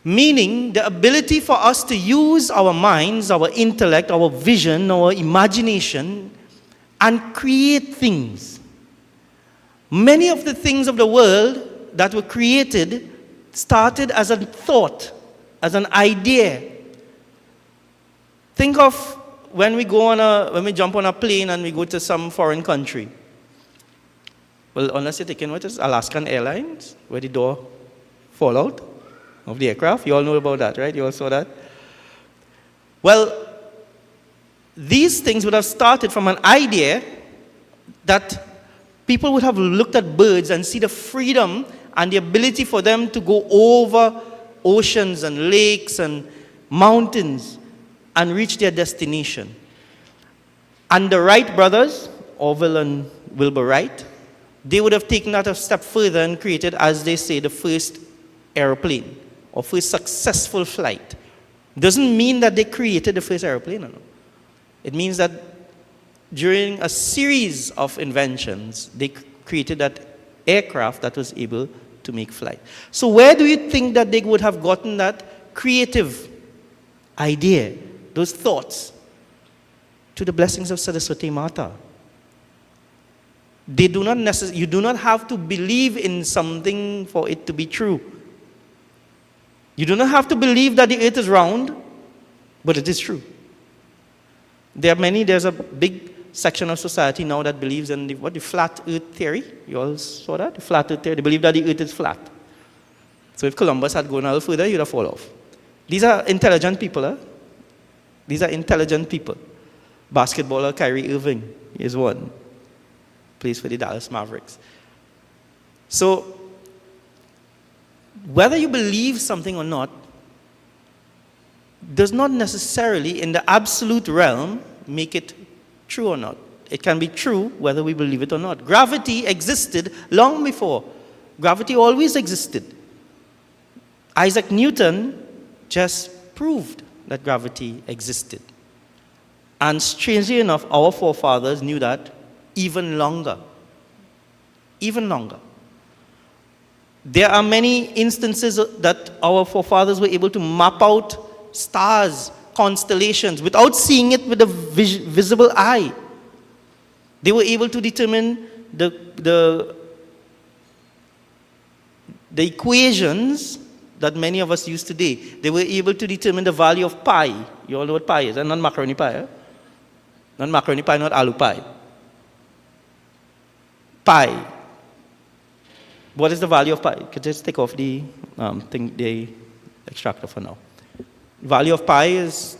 Meaning the ability for us to use our minds, our intellect, our vision, our imagination, and create things. Many of the things of the world that were created started as a thought, as an idea. Think of when we jump on a plane and we go to some foreign country. Well, unless you're taking what is Alaskan Airlines, where the door fall out of the aircraft. You all know about that, right? You all saw that? Well, these things would have started from an idea that people would have looked at birds and see the freedom and the ability for them to go over oceans and lakes and mountains and reach their destination. And the Wright brothers, Orville and Wilbur Wright, they would have taken that a step further and created, as they say, the first airplane or first successful flight. Doesn't mean that they created the first airplane. No. It means that during a series of inventions, they created that aircraft that was able to make flight. So where do you think that they would have gotten that creative idea, those thoughts? To the blessings of Saraswati Mata. You do not have to believe in something for it to be true. You do not have to believe that the earth is round, but it is true. There's a big section of society now that believes in the flat earth theory. You all saw that? The flat earth theory. They believe that the earth is flat. So if Columbus had gone a little further, he'd have fallen off. These are intelligent people. Huh? These are intelligent people. Basketballer Kyrie Irving is one. Plays for the Dallas Mavericks. So, whether you believe something or not does not necessarily, in the absolute realm, make it true or not. It can be true whether we believe it or not. Gravity existed long before. Gravity always existed. Isaac Newton just proved that gravity existed. And strangely enough, our forefathers knew that even longer. Even longer. There are many instances that our forefathers were able to map out stars constellations without seeing it with a visible eye. They were able to determine the equations that many of us use today. They were able to determine the value of pi. You all know what pi is, and not macaroni pie. Eh? Not macaroni pie, not aloo pie. Pi. What is the value of pi? You can just take off the extractor for now. Value of pi is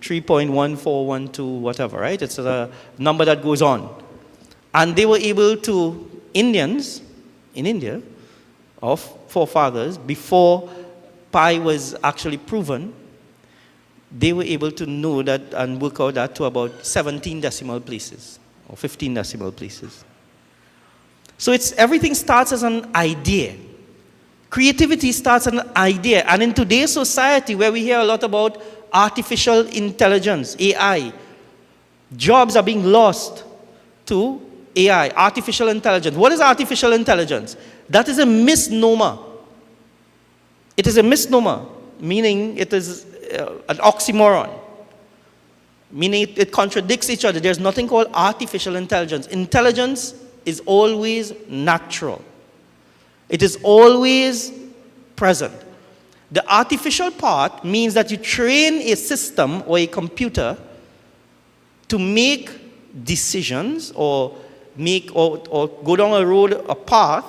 3.1412 whatever, right? It's a number that goes on. And they were able to, Indians in India, of forefathers, before pi was actually proven, they were able to know that and work out that to about 17 decimal places or 15 decimal places. So everything starts as an idea. Creativity starts as an idea. And in today's society where we hear a lot about artificial intelligence, AI, jobs are being lost to AI, artificial intelligence. What is artificial intelligence? That is a misnomer. It is a misnomer, meaning it is an oxymoron, meaning it contradicts each other. There's nothing called artificial intelligence. Intelligence is always natural. It is always present. The artificial part means that you train a system or a computer to make decisions or go down a road, a path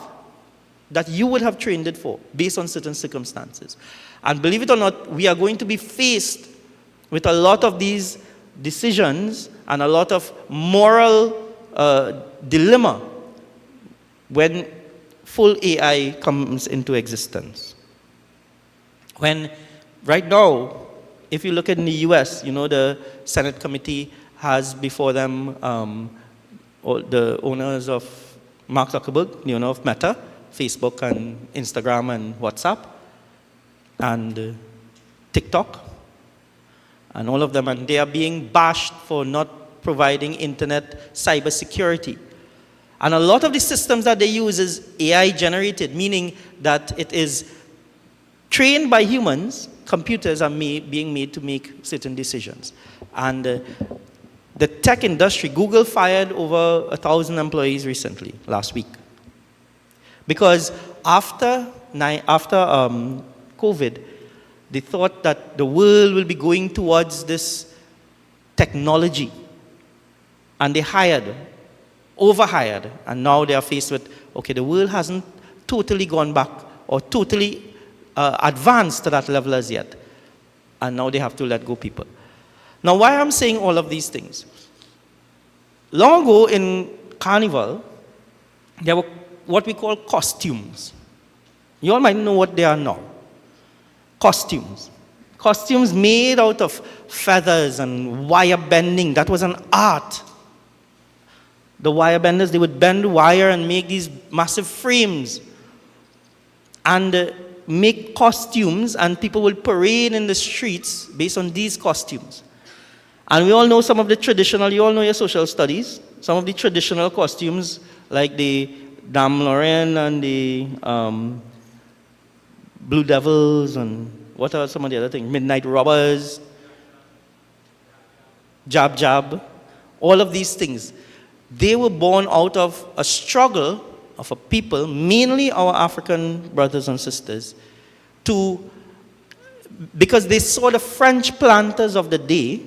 that you would have trained it for based on certain circumstances. And believe it or not, we are going to be faced with a lot of these decisions and a lot of moral dilemma when full AI comes into existence. When right now, if you look at in the US, you know, the Senate committee has before them the owners of Mark Zuckerberg, the owner of Meta, Facebook and Instagram and WhatsApp, and TikTok, and all of them, and they are being bashed for not providing internet cybersecurity. And a lot of the systems that they use is AI generated, meaning that it is trained by humans. Computers are being made to make certain decisions. And the tech industry, Google fired over 1,000 employees recently, last week. Because after COVID, they thought that the world will be going towards this technology. And they overhired, and now they are faced with, okay, the world hasn't totally gone back or totally advanced to that level as yet. And now they have to let go people. Now, why I'm saying all of these things? Long ago in Carnival, there were what we call costumes. You all might know what they are now. Costumes. Costumes made out of feathers and wire bending. That was an art. The wire benders, they would bend wire and make these massive frames and make costumes, and people would parade in the streets based on these costumes. And we all know some of the traditional, you all know your social studies, some of the traditional costumes like the Dame Lorraine and the Blue Devils, and what are some of the other things? Midnight Robbers, Jab Jab, all of these things. They were born out of a struggle of a people, mainly our African brothers and sisters, because they saw the French planters of the day,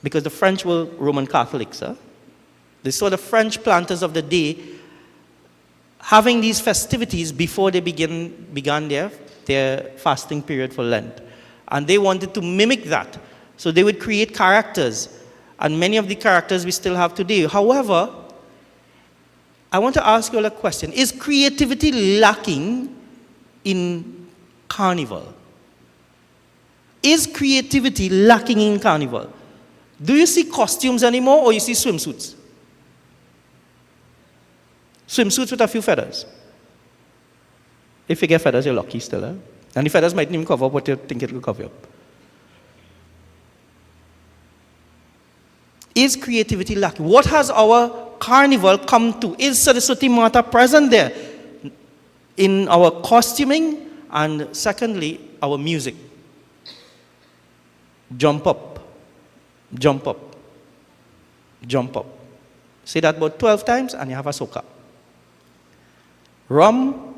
because the French were Roman Catholics. They saw the French planters of the day having these festivities before they began their fasting period for Lent. And they wanted to mimic that. So they would create characters. And many of the characters we still have today. However, I want to ask you all a question. Is creativity lacking in Carnival? Is creativity lacking in Carnival? Do you see costumes anymore, or you see swimsuits? Swimsuits with a few feathers. If you get feathers, you're lucky still. And the feathers might even cover up what you think it will cover up. Is creativity lacking? What has our Carnival come to? Is Saraswati Mata present there? In our costuming, and secondly, our music. jump up, jump up, jump up. Say that about 12 times and you have a soca. Rum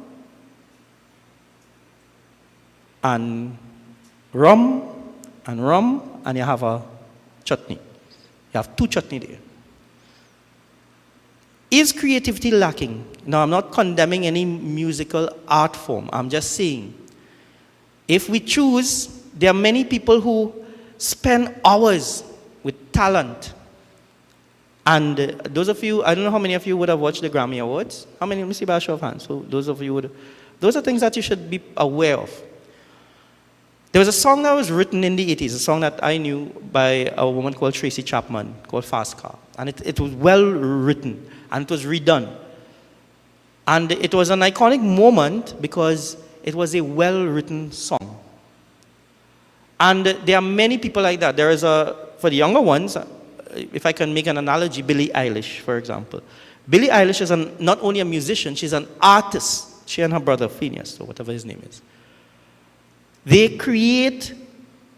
and rum and rum, and you have a chutney. You have 2 chutney there. Is creativity lacking? Now, I'm not condemning any musical art form. I'm just saying, if we choose, there are many people who spend hours with talent. And those of you, I don't know how many of you would have watched the Grammy Awards. How many? Let me see by a show of hands. So those of you would, those are things that you should be aware of. There was a song that was written in the 80s, a song that I knew by a woman called Tracy Chapman, called Fast Car. And it was well written, and it was redone. And it was an iconic moment because it was a well-written song. And there are many people like that. There is for the younger ones, if I can make an analogy, Billie Eilish, for example. Billie Eilish is not only a musician, she's an artist. She and her brother, Phineas, or whatever his name is. They create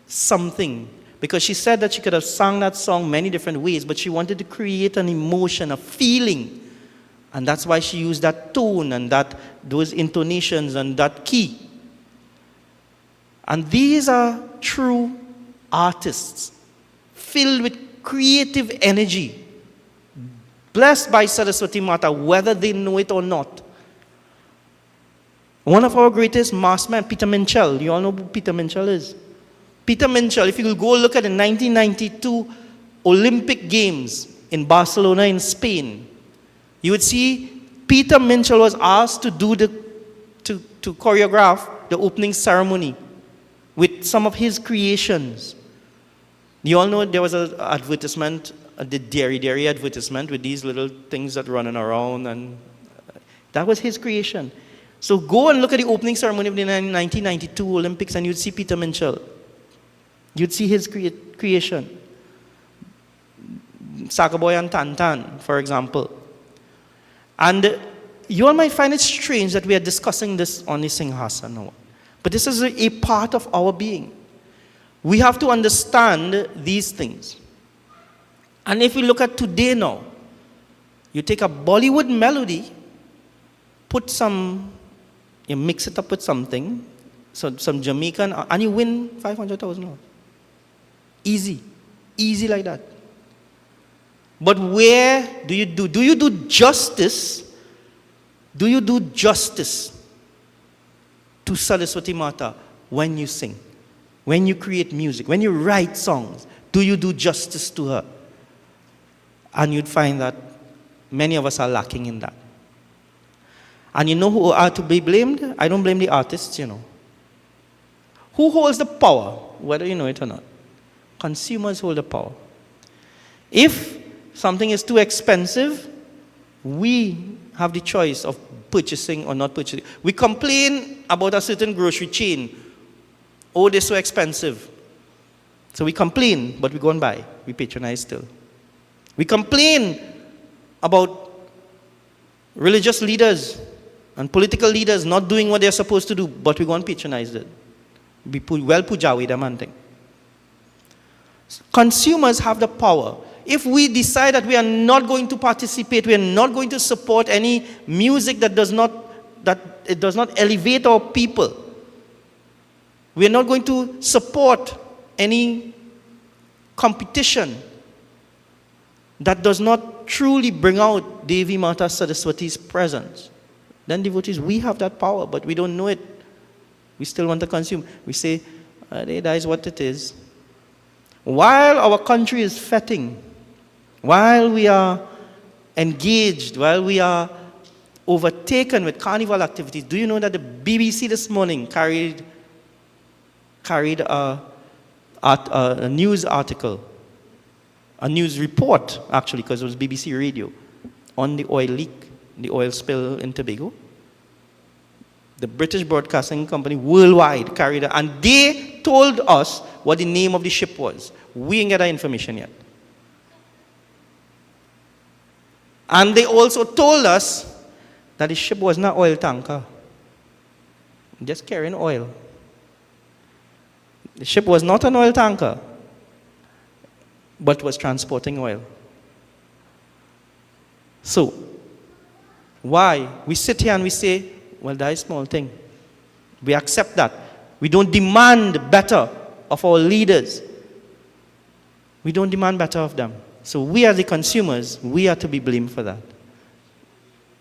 something, because she said that she could have sung that song many different ways, but she wanted to create an emotion, a feeling. And that's why she used that tone and those intonations and that key. And these are true artists, filled with creative energy, blessed by Saraswati Mata, whether they know it or not. One of our greatest mass men, Peter Minchell. You all know who Peter Minchell is? Peter Minchell, if you will go look at the 1992 Olympic Games in Barcelona in Spain, you would see Peter Minchell was asked to do to choreograph the opening ceremony with some of his creations. You all know there was an advertisement, the Dairy advertisement with these little things that running around, and that was his creation. So go and look at the opening ceremony of the 1992 Olympics and you'd see Peter Minchell. You'd see his creation. Sakaboy and Tantan, for example. And you all might find it strange that we are discussing this on the Singhasana. But this is a part of our being. We have to understand these things. And if we look at today now, you take a Bollywood melody, you mix it up with something, so some Jamaican, and you win $500,000. Easy. Easy like that. But where do you do justice? Do you do justice to Saraswati Mata when you sing? When you create music? When you write songs? Do you do justice to her? And you'd find that many of us are lacking in that. And you know who are to be blamed? I don't blame the artists, you know. Who holds the power, whether you know it or not? Consumers hold the power. If something is too expensive, we have the choice of purchasing or not purchasing. We complain about a certain grocery chain. Oh, they're so expensive. So we complain, but we go and buy. We patronize still. We complain about religious leaders and political leaders not doing what they're supposed to do, but we go and patronize it. We well pujawi them and thing. Consumers have the power. If we decide that we are not going to participate, we are not going to support any music that does not elevate our people, we are not going to support any competition that does not truly bring out Devi Mata Saraswati's presence, then devotees, we have that power, but we don't know it. We still want to consume. We say, that is what it is. While our country is fetting, while we are engaged, while we are overtaken with carnival activities, do you know that the BBC this morning carried a news article, a news report, actually, because it was BBC Radio, on the oil leak, the oil spill in Tobago. The British Broadcasting Company worldwide carried it, and they told us what the name of the ship was. We didn't get that information yet. And they also told us that the ship was not an oil tanker, just carrying oil. The ship was not an oil tanker. but was transporting oil. So, why? We sit here and we say, well, that is a small thing. We accept that. We don't demand better of our leaders. We don't demand better of them. So we as the consumers, we are to be blamed for that.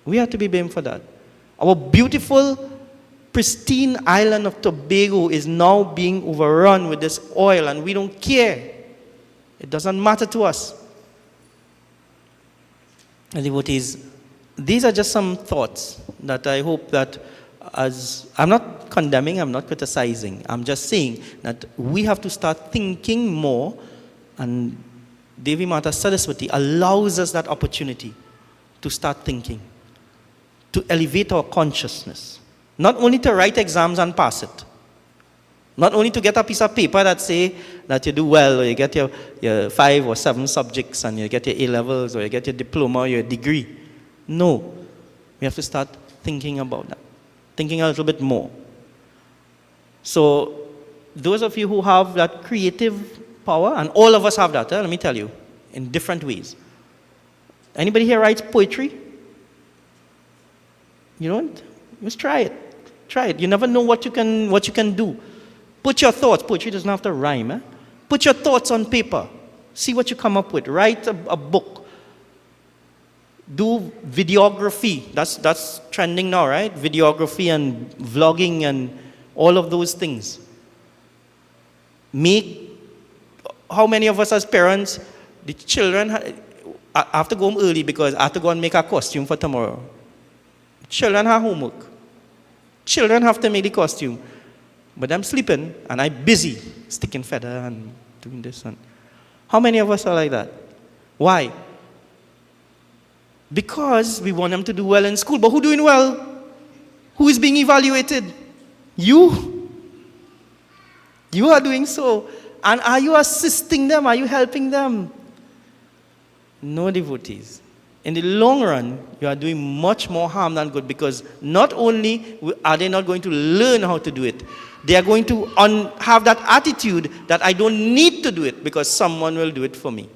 We are to be blamed for that. Our beautiful, pristine island of Tobago is now being overrun with this oil, and we don't care. It doesn't matter to us. And devotees, these are just some thoughts that I hope that I'm not condemning, I'm not criticizing. I'm just saying that we have to start thinking more, and Devi Mata Saraswati allows us that opportunity to start thinking, to elevate our consciousness. Not only to write exams and pass it. Not only to get a piece of paper that say that you do well, or you get your 5 or 7 subjects, and you get your A-levels, or you get your diploma, or your degree. No. We have to start thinking about that. Thinking a little bit more. So, those of you who have that creative power, and all of us have that, let me tell you, in different ways. Anybody here writes poetry? You don't? Just try it. Try it. You never know what you can do. Put your thoughts. Poetry doesn't have to rhyme. Eh? Put your thoughts on paper. See what you come up with. Write a book. Do videography. That's trending now, right? Videography and vlogging and all of those things. How many of us as parents, the children have to go home early because I have to go and make a costume for tomorrow. Children have homework. Children have to make the costume. But I'm sleeping and I'm busy sticking feather and doing this. And how many of us are like that? Why? Because we want them to do well in school. But who doing well? Who is being evaluated? You. You are doing so. And are you assisting them? Are you helping them? No, devotees. In the long run, you are doing much more harm than good, because not only are they not going to learn how to do it, they are going to have that attitude that I don't need to do it because someone will do it for me.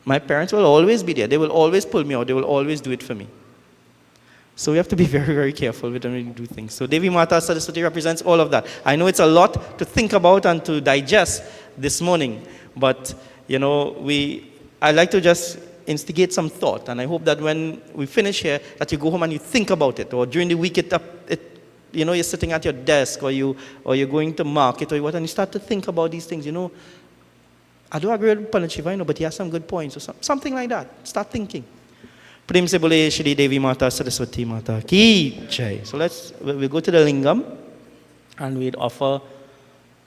My parents will always be there. They will always pull me out. They will always do it for me. So we have to be very, very careful with when we do things. So Devi Mata Saraswati represents all of that. I know it's a lot to think about and to digest this morning, but I like to just instigate some thought, and I hope that when we finish here, that you go home and you think about it, or during the week you're sitting at your desk, or you're going to market or what, and you start to think about these things. I do agree with Panachiva, but he has some good points, or something like that. Start thinking. Prem se bole Shri Devi Mata Saraswati Mata ki jai. So we'll go to the lingam, and we'd offer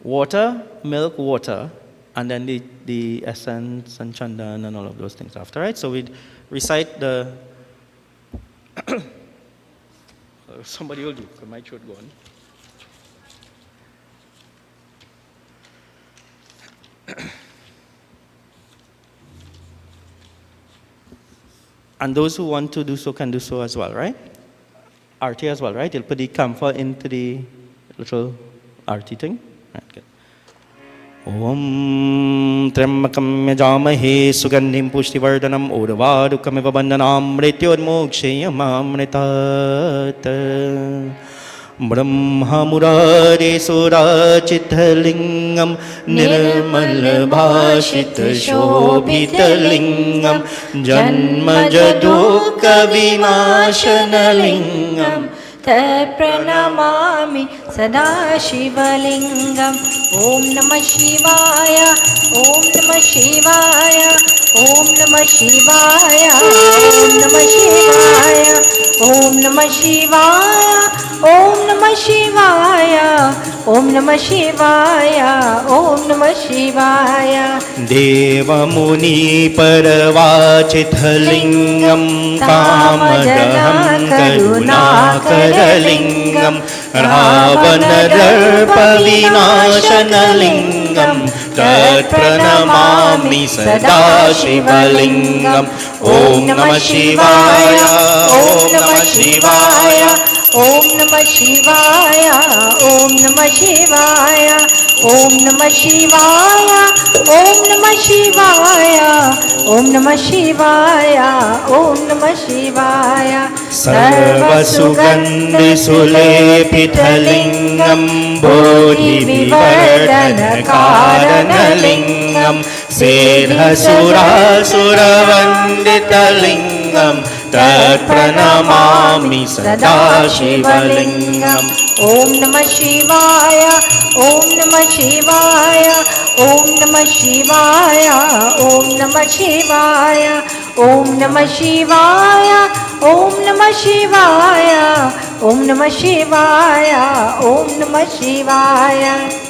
water, milk, water, and then the essence and chandan and all of those things after, right? So we'd recite the... Somebody will do, because my throat gone. And those who want to do so can do so as well, right? Arti as well, right? You'll put the camphor into the little arti thing. Right, good. Om Trambakam Yajamahe Sugandhim Pushtivardhanam Urvadukamiva Bandhanam Mrityodmokshayamamritat Brahma Murare Surachithalingam Nirmal Bhashit Shobhitalingam Janma Jadukha Vinashanalingam Pranamami Sadashivalingam Om Namah Shivaya Om Namah Shivaya Om Namah Shivaya Om Namah Shivaya Om Namah Shivaya Om Namah Shivaya Om Namah Shivaya Deva Muni Paravachithalingam Kamadaham Karunakaralingam Ravanadarpa Vinashanalingam Tat Pranamami Sadashivalingam Om Namah Shivaya Om Namah Shivaya Om Namah Shivaya Om Namah Shivaya Om Namah Shivaya Om Namah ॐ नमः शिवाय ॐ नमः शिवाय सर्वसुगन्धिसुलेपितलिङ्गं बोधिविवर्धनकारणलिङ्गं सेधसुरासुरवन्दितलिङ्गं तत्प्रणमामि सदा शिवलिङ्गम् ॐ नमः शिवाय ॐ नमः शिवाय ॐ नमः शिवाय ॐ नमः शिवाय ॐ नमः शिवाय ॐ नमः शिवाय ॐ नमः शिवाय ॐ नमः शिवाय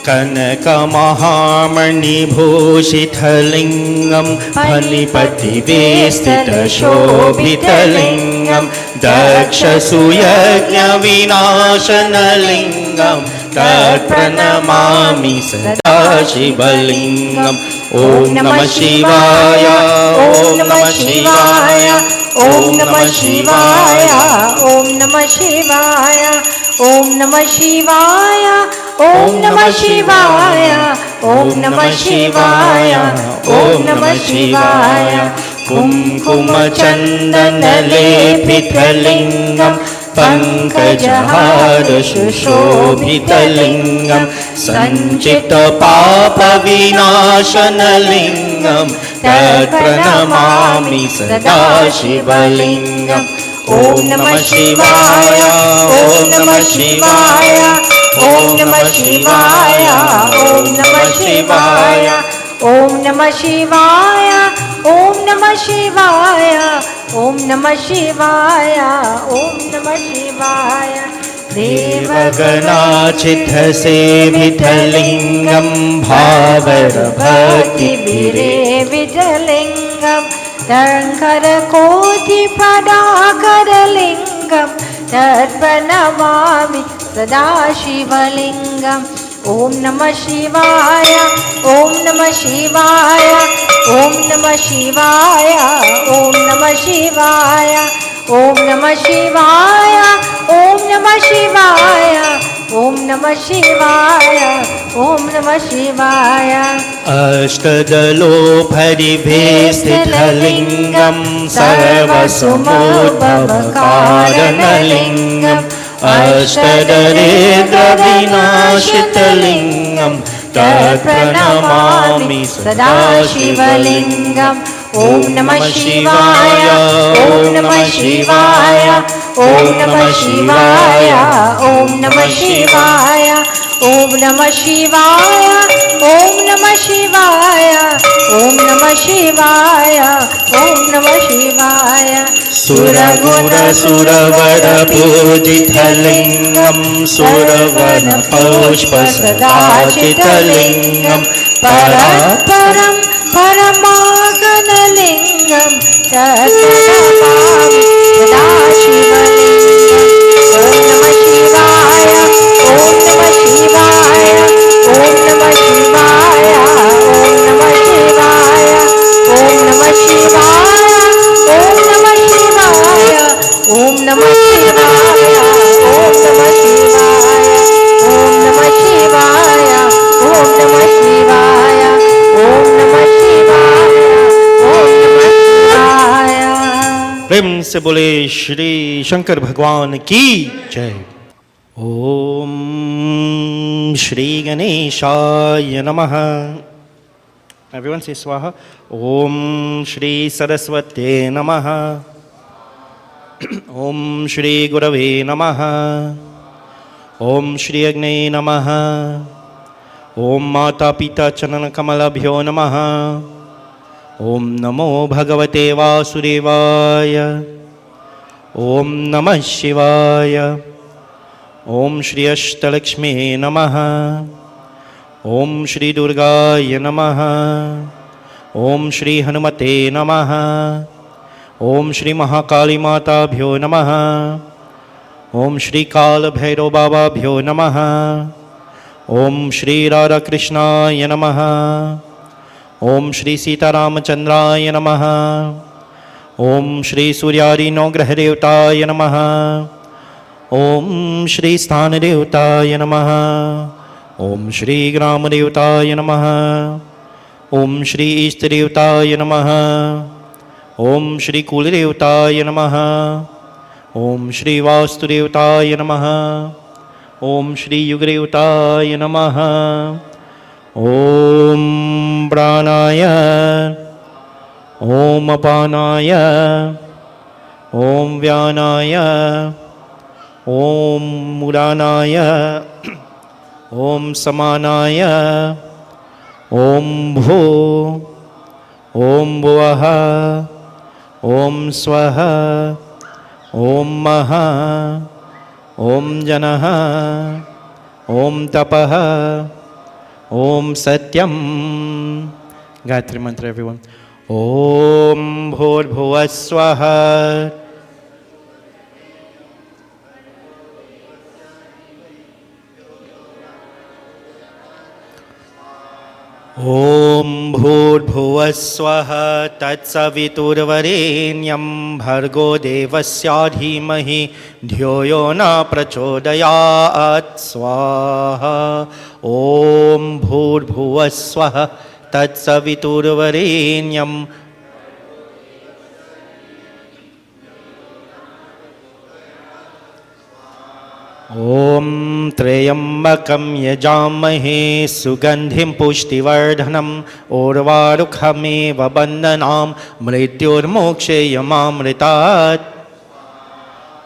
कनकमहामणिभूषितलिङ्गं फणिपतिवेष्टितशोभितलिङ्गं दक्षसुयज्ञविनाशनलिङ्गं तत्प्रणमामि सदा शिवलिङ्गम् ॐ नमः शिवाय ॐ नमः शिवाय ॐ नमः शिवाय ॐ नमः शिवाय ॐ नमः शिवाय ॐ नमः शिवाय ॐ नमः शिवाय ॐ नमः शिवाय कुङ्कुमचन्दनलेपितलिङ्गं पङ्कजहारशुशोभितलिङ्गं सञ्चितपापविनाशनलिङ्गं तत्प्रणमामि सदा शिवलिङ्गम् ॐ नमः शिवाय ॐ नमः शिवाय ॐ नमः शिवाय ॐ नमः शिवाय ॐ नमः शिवाय ॐ नमः शिवाय ॐ नमः शिवाय ॐ नमः शिवाय देवगणाचित्तसेवितलिङ्गं भावरभक्तिभिरेवितलिङ्गं तङ्करकोटिपदाकरलिङ्गं तत्प्रणमामि सदा शिवलिङ्गम् ॐ नमः शिवाय ॐ नमः शिवाय ॐ नमः शिवाय ॐ नमः शिवाय ॐ नमः शिवाय ॐ नमः शिवाय ॐ नमः शिवाय ॐ नमः शिवाय अष्टदलोपरिवेष्टितलिङ्गं सर्वसुमोद्भवकारणलिङ्गम् अष्टदरिद्रविनाशितलिङ्गं तत्प्रणमामि सदा शिवलिङ्गम् ॐ नमः शिवाय ॐ नमः शिवाय ॐ नमः शिवाय ॐ नमः शिवाय ॐ नमः शिवाय ॐ नमः शिवाय ॐ नमः शिवाय ॐ नमः शिवाय सुरगुणसुरवरपूजितलिङ्गं सुरवनपुष्पसदाचितलिङ्गं परं परमागणलिङ्गं तत्प्रणमामि सदा शिवलिङ्गम् ॐ नमः शिवाय ॐ नमः शिवाय ॐ नमः शिवाय ॐ नमः शिवाय ॐ नमः शिवाय ॐ नमः शिवाय ॐ नमः शिवाय ॐ नमः शिवाय ॐ नमः शिवाय ॐ नमः शिवाय ॐ नमः शिवाय ॐ नमः शिवाय। प्रेम से बोले श्री शंकर भगवान की जय। ओम श्री गणेशाय नमः। Everyone say स्वाहा। ओम श्री सरस्वते नमः। ओम श्री गुरवे नमः। ओम श्री अग्ने नमः। ओम माता पिता चरण कमलाभ्यो नमः। ओम नमो भगवते वासुदेवाय। ओम नमः शिवाय। ओम श्री अष्टलक्ष्मी नमः। ओम श्री दुर्गाय नमः। ओम श्री हनुमते नमः। ओम श्री महाकाली माताभ्यो नमः। ओम श्री काल भैरव बाबाभ्यो नमः। ओम श्री राधा कृष्णाय नमः। ओम श्री सीतारामचंद्राय नमः। ओम श्री सूर्यादि नवग्रह देवताय नमः। ओम श्री स्थान देवताय नमः। ओम श्री ग्राम देवताय नमः। ओम श्री इष्ट देवताय नमः। ओम श्री कुलदेवताय नमः। ओम श्री वास्तुदेवताय नमः। ओम श्री युगदेवताय नमः। ओम प्राणाय, ओम अपानाय, ओम व्यानाय, ओम मुरानाय, ओम समानाय, ओम भो, ओम भुवः, ओम स्वः, ओम मः, ओम जनः, ओम तपः, ओम सत्यम। गायत्री मंत्र एवरीवन। ओम भूर्भुवः स्वः। ओम भूर्भुवः स्वः तत्सवितुर्वरेण्यं भर्गो देवस्य धीमहि धियो यो न प्रचोदयात् स्वाहा। ओम भूर्भुवः स्वः तत्सवितुर्वरेण्यं ओम त्र्यंबकं यजामहे सुगंधिं पुष्टिवर्धनम् उर्वारुकमेव बन्धनान् मृत्युर्मोक्षयमामृतात्।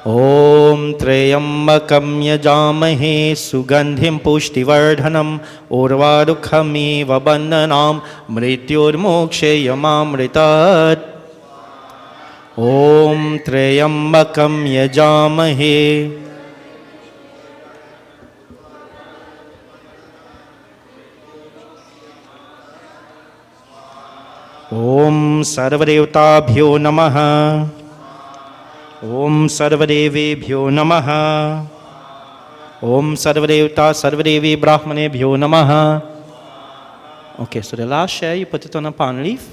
ओम त्र्यंबकं यजामहे सुगंधिं पुष्टिवर्धनम् उर्वारुकमेव बन्धनान् मृत्युर्मोक्षयमामृतात्। ओम त्र्यंबकं यजामहे ओम सर्वदेवताभ्यो नमः। ओम सर्वदेवेभ्यो नमः। ओम सर्वदेवता सर्वदेवी ब्राह्मणेभ्यो नमः। Okay, so the last share you put it on a palm leaf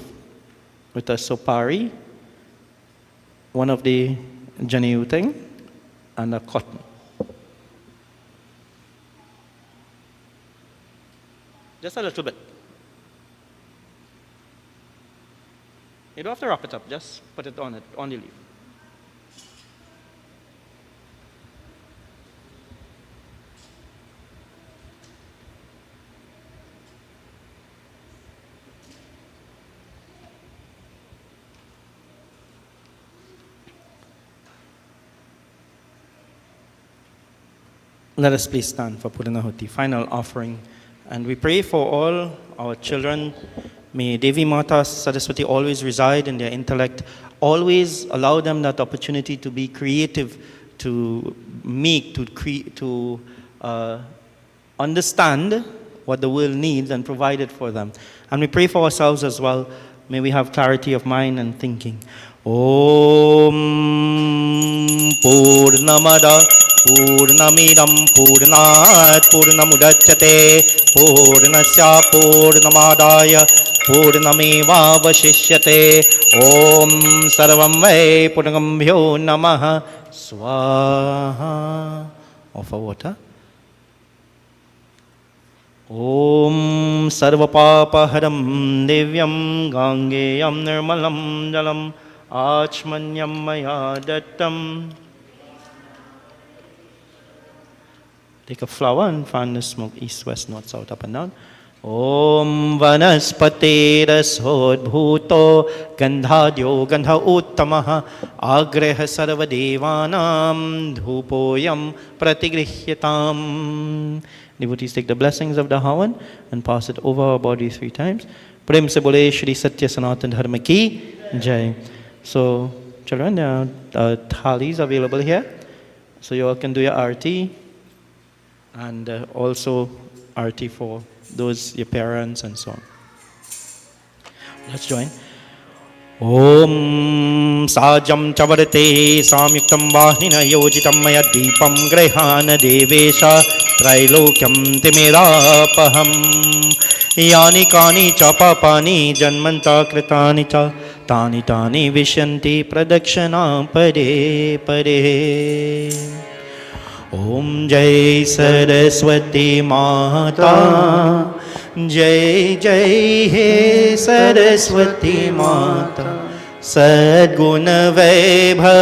with a sopari, one of the Janeyu thing, and a cotton. Just a little bit. You don't have to wrap it up, just put it on the leaf. Let us please stand for Puranahuti, final offering. And we pray for all our children. May Devi Mata Saraswati always reside in their intellect, always allow them that opportunity to be creative, to make, to understand what the world needs and provide it for them. And we pray for ourselves as well. May we have clarity of mind and thinking. Om Purnamada Purnamidam Purnat Purnamudachyate Purnasya Purnamadaya Purnamevavashishyate. Om Sarvam Vai Purnambhyo Namaha Swaha. Offer water. Om Sarvapapaharam Devyam Gangeyam Nirmalam Jalam Achmanyam Maya Dattam. Take a flower and fan the smoke east, west, north, south, up and down. Om Vanaspaterashodbhuto Gandhadyo Gandha Uttamaha Agreha Sarvadevanam Dhupoyam Pratigrihyatam. Devotees take the blessings of the Havan and pass it over our body 3 times. Prem se bole Shri Satya Sanatan Dharma ki Jai. So, children, there are thalis available here. So you all can do your arti and also arti for those, your parents and so on. Let's join. Om Sajam Chavarate Samyuktam Vahina Yojitam Maya Deepam Grehana Devesha Trailokyam Timirapaham Yani Kani Chapapani Janmanta Kritani Cha Tani Tani Vishanti Pradakshana Pade Pade. Om Jai Saraswati Mata जय जय हे सरस्वती माता, सद्गुण वैभवशालिनी,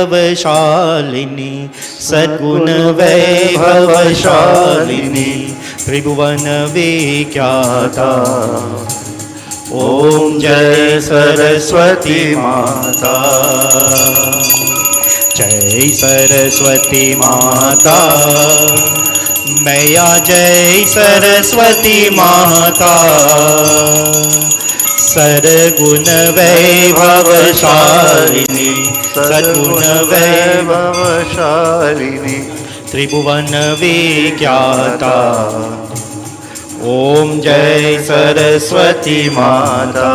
सद्गुण वैभवशालिनी, त्रिभुवन विख्याता। ओम जय सरस्वती माता, जय सरस्वती माता, मैया जय सरस्वती माता, सद्गुण वैभवशालिनी, सद्गुण वैभवशालिनी, त्रिभुवन विख्याता। ओम जय सरस्वती माता,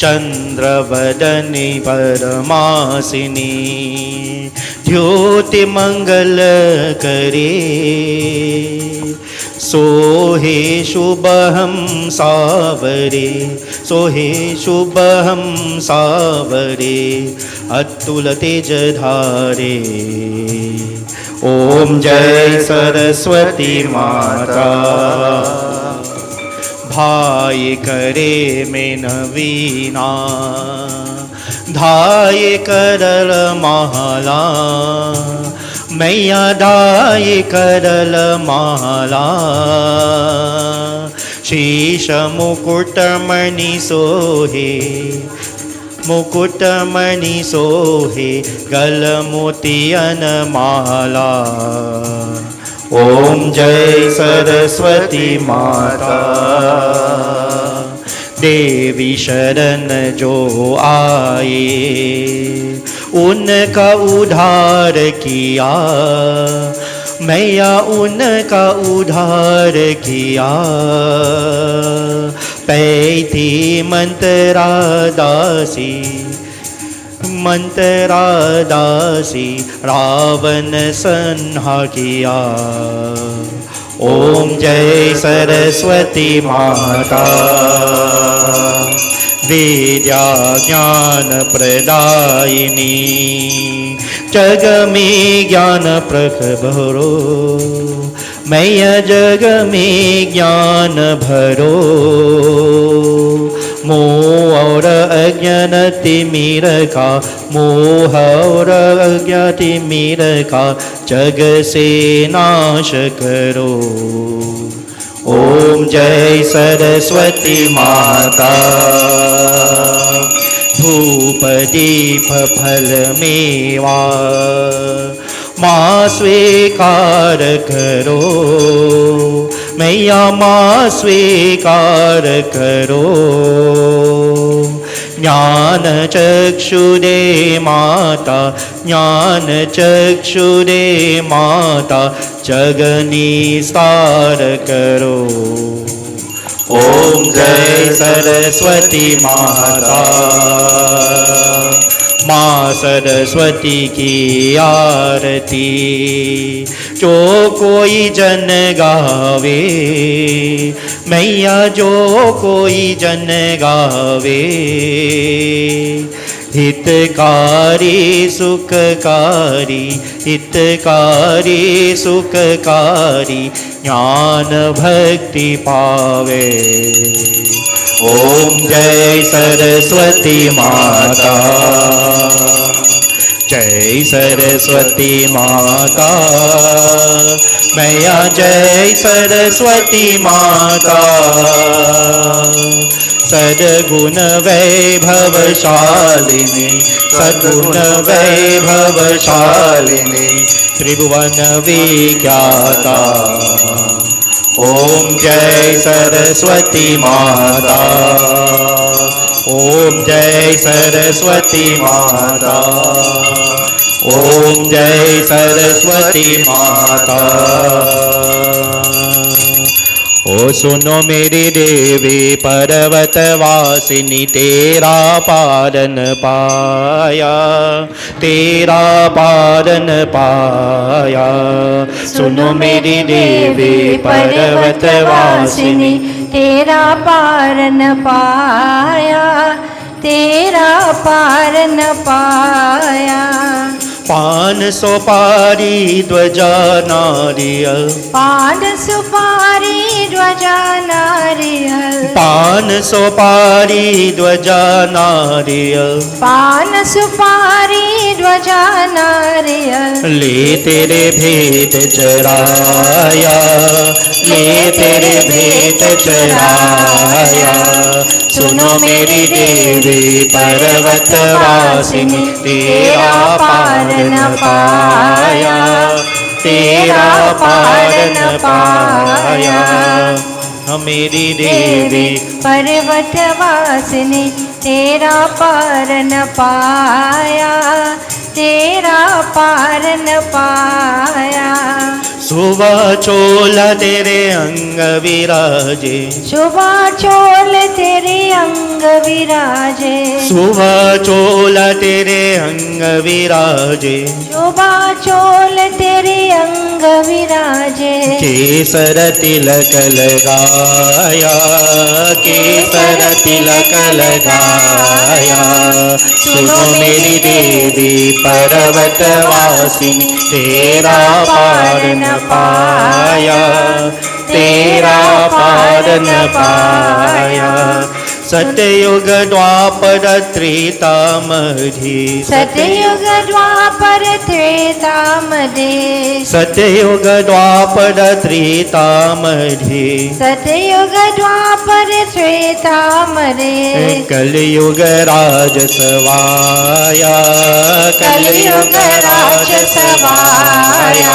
चंद्रवदनी परमासिनी, द्योति मंगल करे, सोहे शुभहं सावरे, सोहे शुभहं सावरे, अतुल तेज धारे। ओम जय सरस्वती माता, भाई करे में नवीना, धाय करल माला, मैया धाय करल माला, शीश मुकुट मणि सोहे, मुकुट मणि सोहे, गल मोतियन माला। ओम जय सरस्वती माता, देवी शरण जो आए, उनका उद्धार किया, मैया उनका उद्धार किया। पैथी मंत्रा दासी, मंत्रा दासी, रावण संहा किया। ओम जय सरस्वती माता, विद्या ज्ञान प्रदायिनी, जग में ज्ञान प्रभरो, मैया जग में ज्ञान भरो। मोह और अज्ञान तिमिर का, मोह और अज्ञान तिमिर का, जग से नाश करो। ओम जय सरस्वती माता, धूप दीप फल मेवा, माँ स्वीकार करो, मैया माँ स्वीकार करो। ज्ञान चक्षुदे माता, ज्ञान चक्षुदे माता, जगनी सार करो। ओम जय सरस्वती माता, माँ सरस्वती की आरती, जो कोई जन गावे, मैया जो कोई जन गावे। हितकारी सुखकारी, हितकारी सुखकारी, ज्ञान भक्ति पावे। ओम जय सरस्वती माता, जय सरस्वती माता, मैया जय सरस्वती माता। सद्गुण वैभवशालिनी, सद्गुण वैभवशालिनी, त्रिभुवन विख्याता। ओम जय सरस्वती माता, ओम जय सरस्वती माता, ओम जय सरस्वती माता। ओ सुनो मेरी देवी पर्वतवासिनी, तेरा पारन पाया, तेरा पारन पाया। सुनो मेरी देवी पर्वतवासिनी, तेरा पारन पाया, तेरा पारन पाया। पान सुपारी ध्वजा नारियल, पान सुपारी ध्वजा नारियल, पान सुपारी ध्वजा नारियल, पान सुपारी ध्वजा नारियल। ले तेरे भेंट चढ़ाया, ले तेरे भेंट चढ़ाया। सुनो मेरी देवी पर्वतवासिनी, तेरा पार न पाया, तेरा पार न पाया। मेरी देवी पर्वतवासिनी, तेरा पार न पाया, तेरा पार न पाया। सुबह चोला तेरे अंग विराजे, शुभा चोल तेरे अंग विराजे, सुबह चोला तेरे अंग विराजे। शुभा चोल तेरे अंग विराजे। केसर तिलक लगाया, केसर तिलक लगाया। सुनो मेरी देवी पर्वतवासिनी, तेरा पार न पाया, तेरा पार न पाया। सतयुग द्वापर त्रेता मध्ये, सतयुग द्वापर त्रेता मध्ये, सतयुग द्वापर त्रेता मध्ये। सतयुग द्वापर त्रेता मध्ये। कलयुग राजसवाया, कलयुग राजसवाया।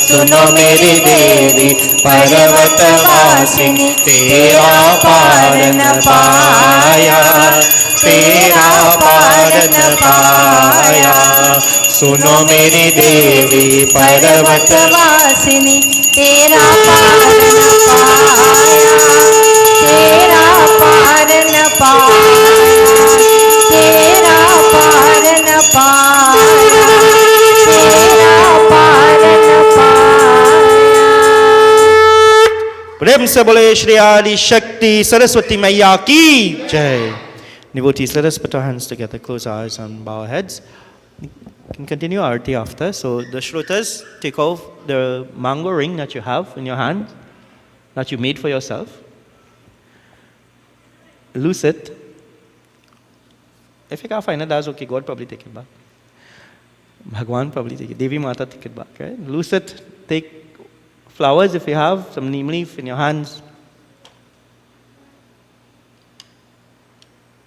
सुनो मेरी देवी पर्वतवासिनी, तेरा पार न पाया, तेरा पार न पाया। सुनो मेरी देवी पर्वतवासिनी, तेरा पार न पाया, तेरा पार न पाया, तेरा पार न पाया, तेरा पार न पाया। प्रेम से बोले श्री आदि शक्ति सरस्वती मैया की जय। Devotees, let us put our hands together, close our eyes and bow our heads. We can continue arati after. So the shrotas, take off the mango ring that you have in your hand, that you made for yourself. Loose it. If you can't find it, that's okay. God probably take it back. Bhagwan probably take it. Devi Mata take it back. Right? Loose it. Take flowers if you have, some neem leaf in your hands.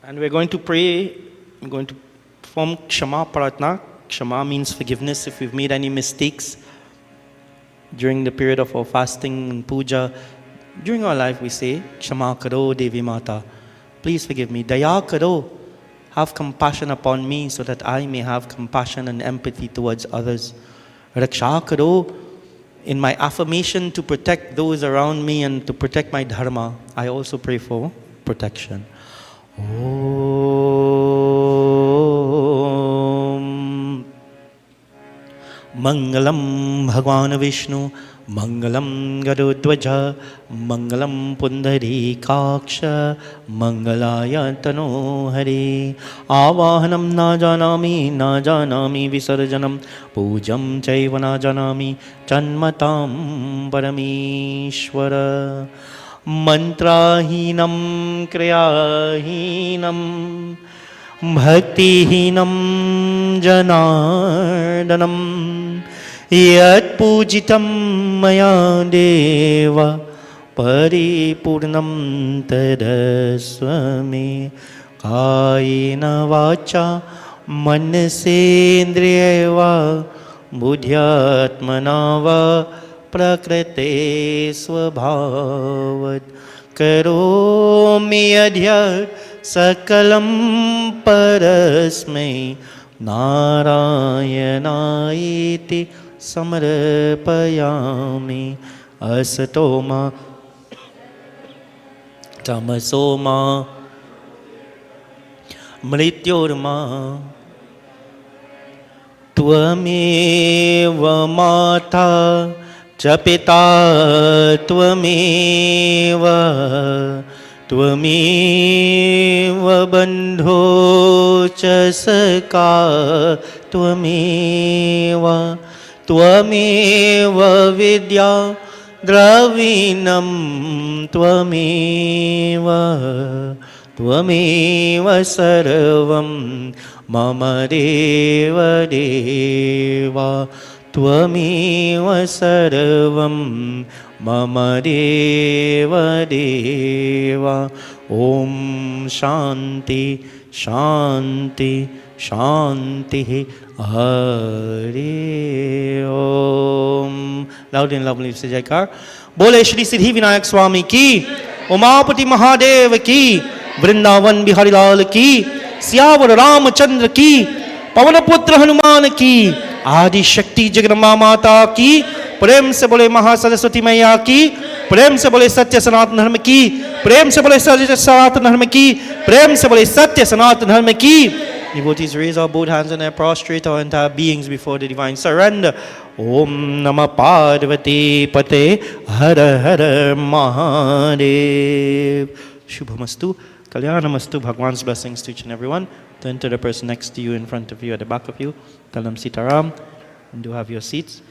And we're going to pray. I'm going to perform Kshama Pratna. Kshama means forgiveness if we've made any mistakes during the period of our fasting and puja. During our life we say, Kshama Karo Devi Mata. Please forgive me. Daya Karo. Have compassion upon me so that I may have compassion and empathy towards others. Raksha Karo. In my affirmation to protect those around me and to protect my dharma, I also pray for protection. Om Mangalam Bhagwan Vishnu, Mangalam Garudvaja, Mangalam Pundari Kaksha, Mangalaya Tano Hari. Avahanam na janami visarjanam, Pujam chaiva na janami, Chanmatam Parameshwara. Mantrahinam kriyahinam, Bhaktihinam janardanam, Yat pujitam maya deva, Paripurnam tadaswami. Kayena vacha manasendriyeva, Buddhyatmana va Prakrite svabhavat. Karomi adhyat sakalam parasmai, Narayanayiti samarpayami. Asatoma tamasoma mrityorma. Tvameva mata Chapita Tvameva, त्वमेव बन्धो च सखा त्वमेव त्वमेव विद्या द्रविणं त्वमेव त्वमेव सर्वं मम देव देव त्वमेव सर्वं मम देव देव ॐ शान्ति शान्ति शान्तिः हरि ओम लाउड एंड लवली से जयकार बोले श्री सिद्धि विनायक स्वामी की उमापति महादेव की वृंदावन बिहारी लाल की सियावर रामचंद्र की पवन पुत्र हनुमान की आदि शक्ति जगदम्बा माता की प्रेम से बोले महासरस्वती मैया की प्रेम से बोले सत्य सनातन धर्म की प्रेम से बोले सत्य सनातन धर्म की प्रेम से बोले सत्य सनातन धर्म की Devotees raise our both hands and I prostrate our entire beings before the divine surrender. Om Namah Parvati Pate Hara Hara Mahadev. Shubhamastu, Kalyanamastu, Bhagwan's blessings to each and everyone. Turn to the person next to you, in front of you, at the back of you. Tell them Sitaram and do have your seats.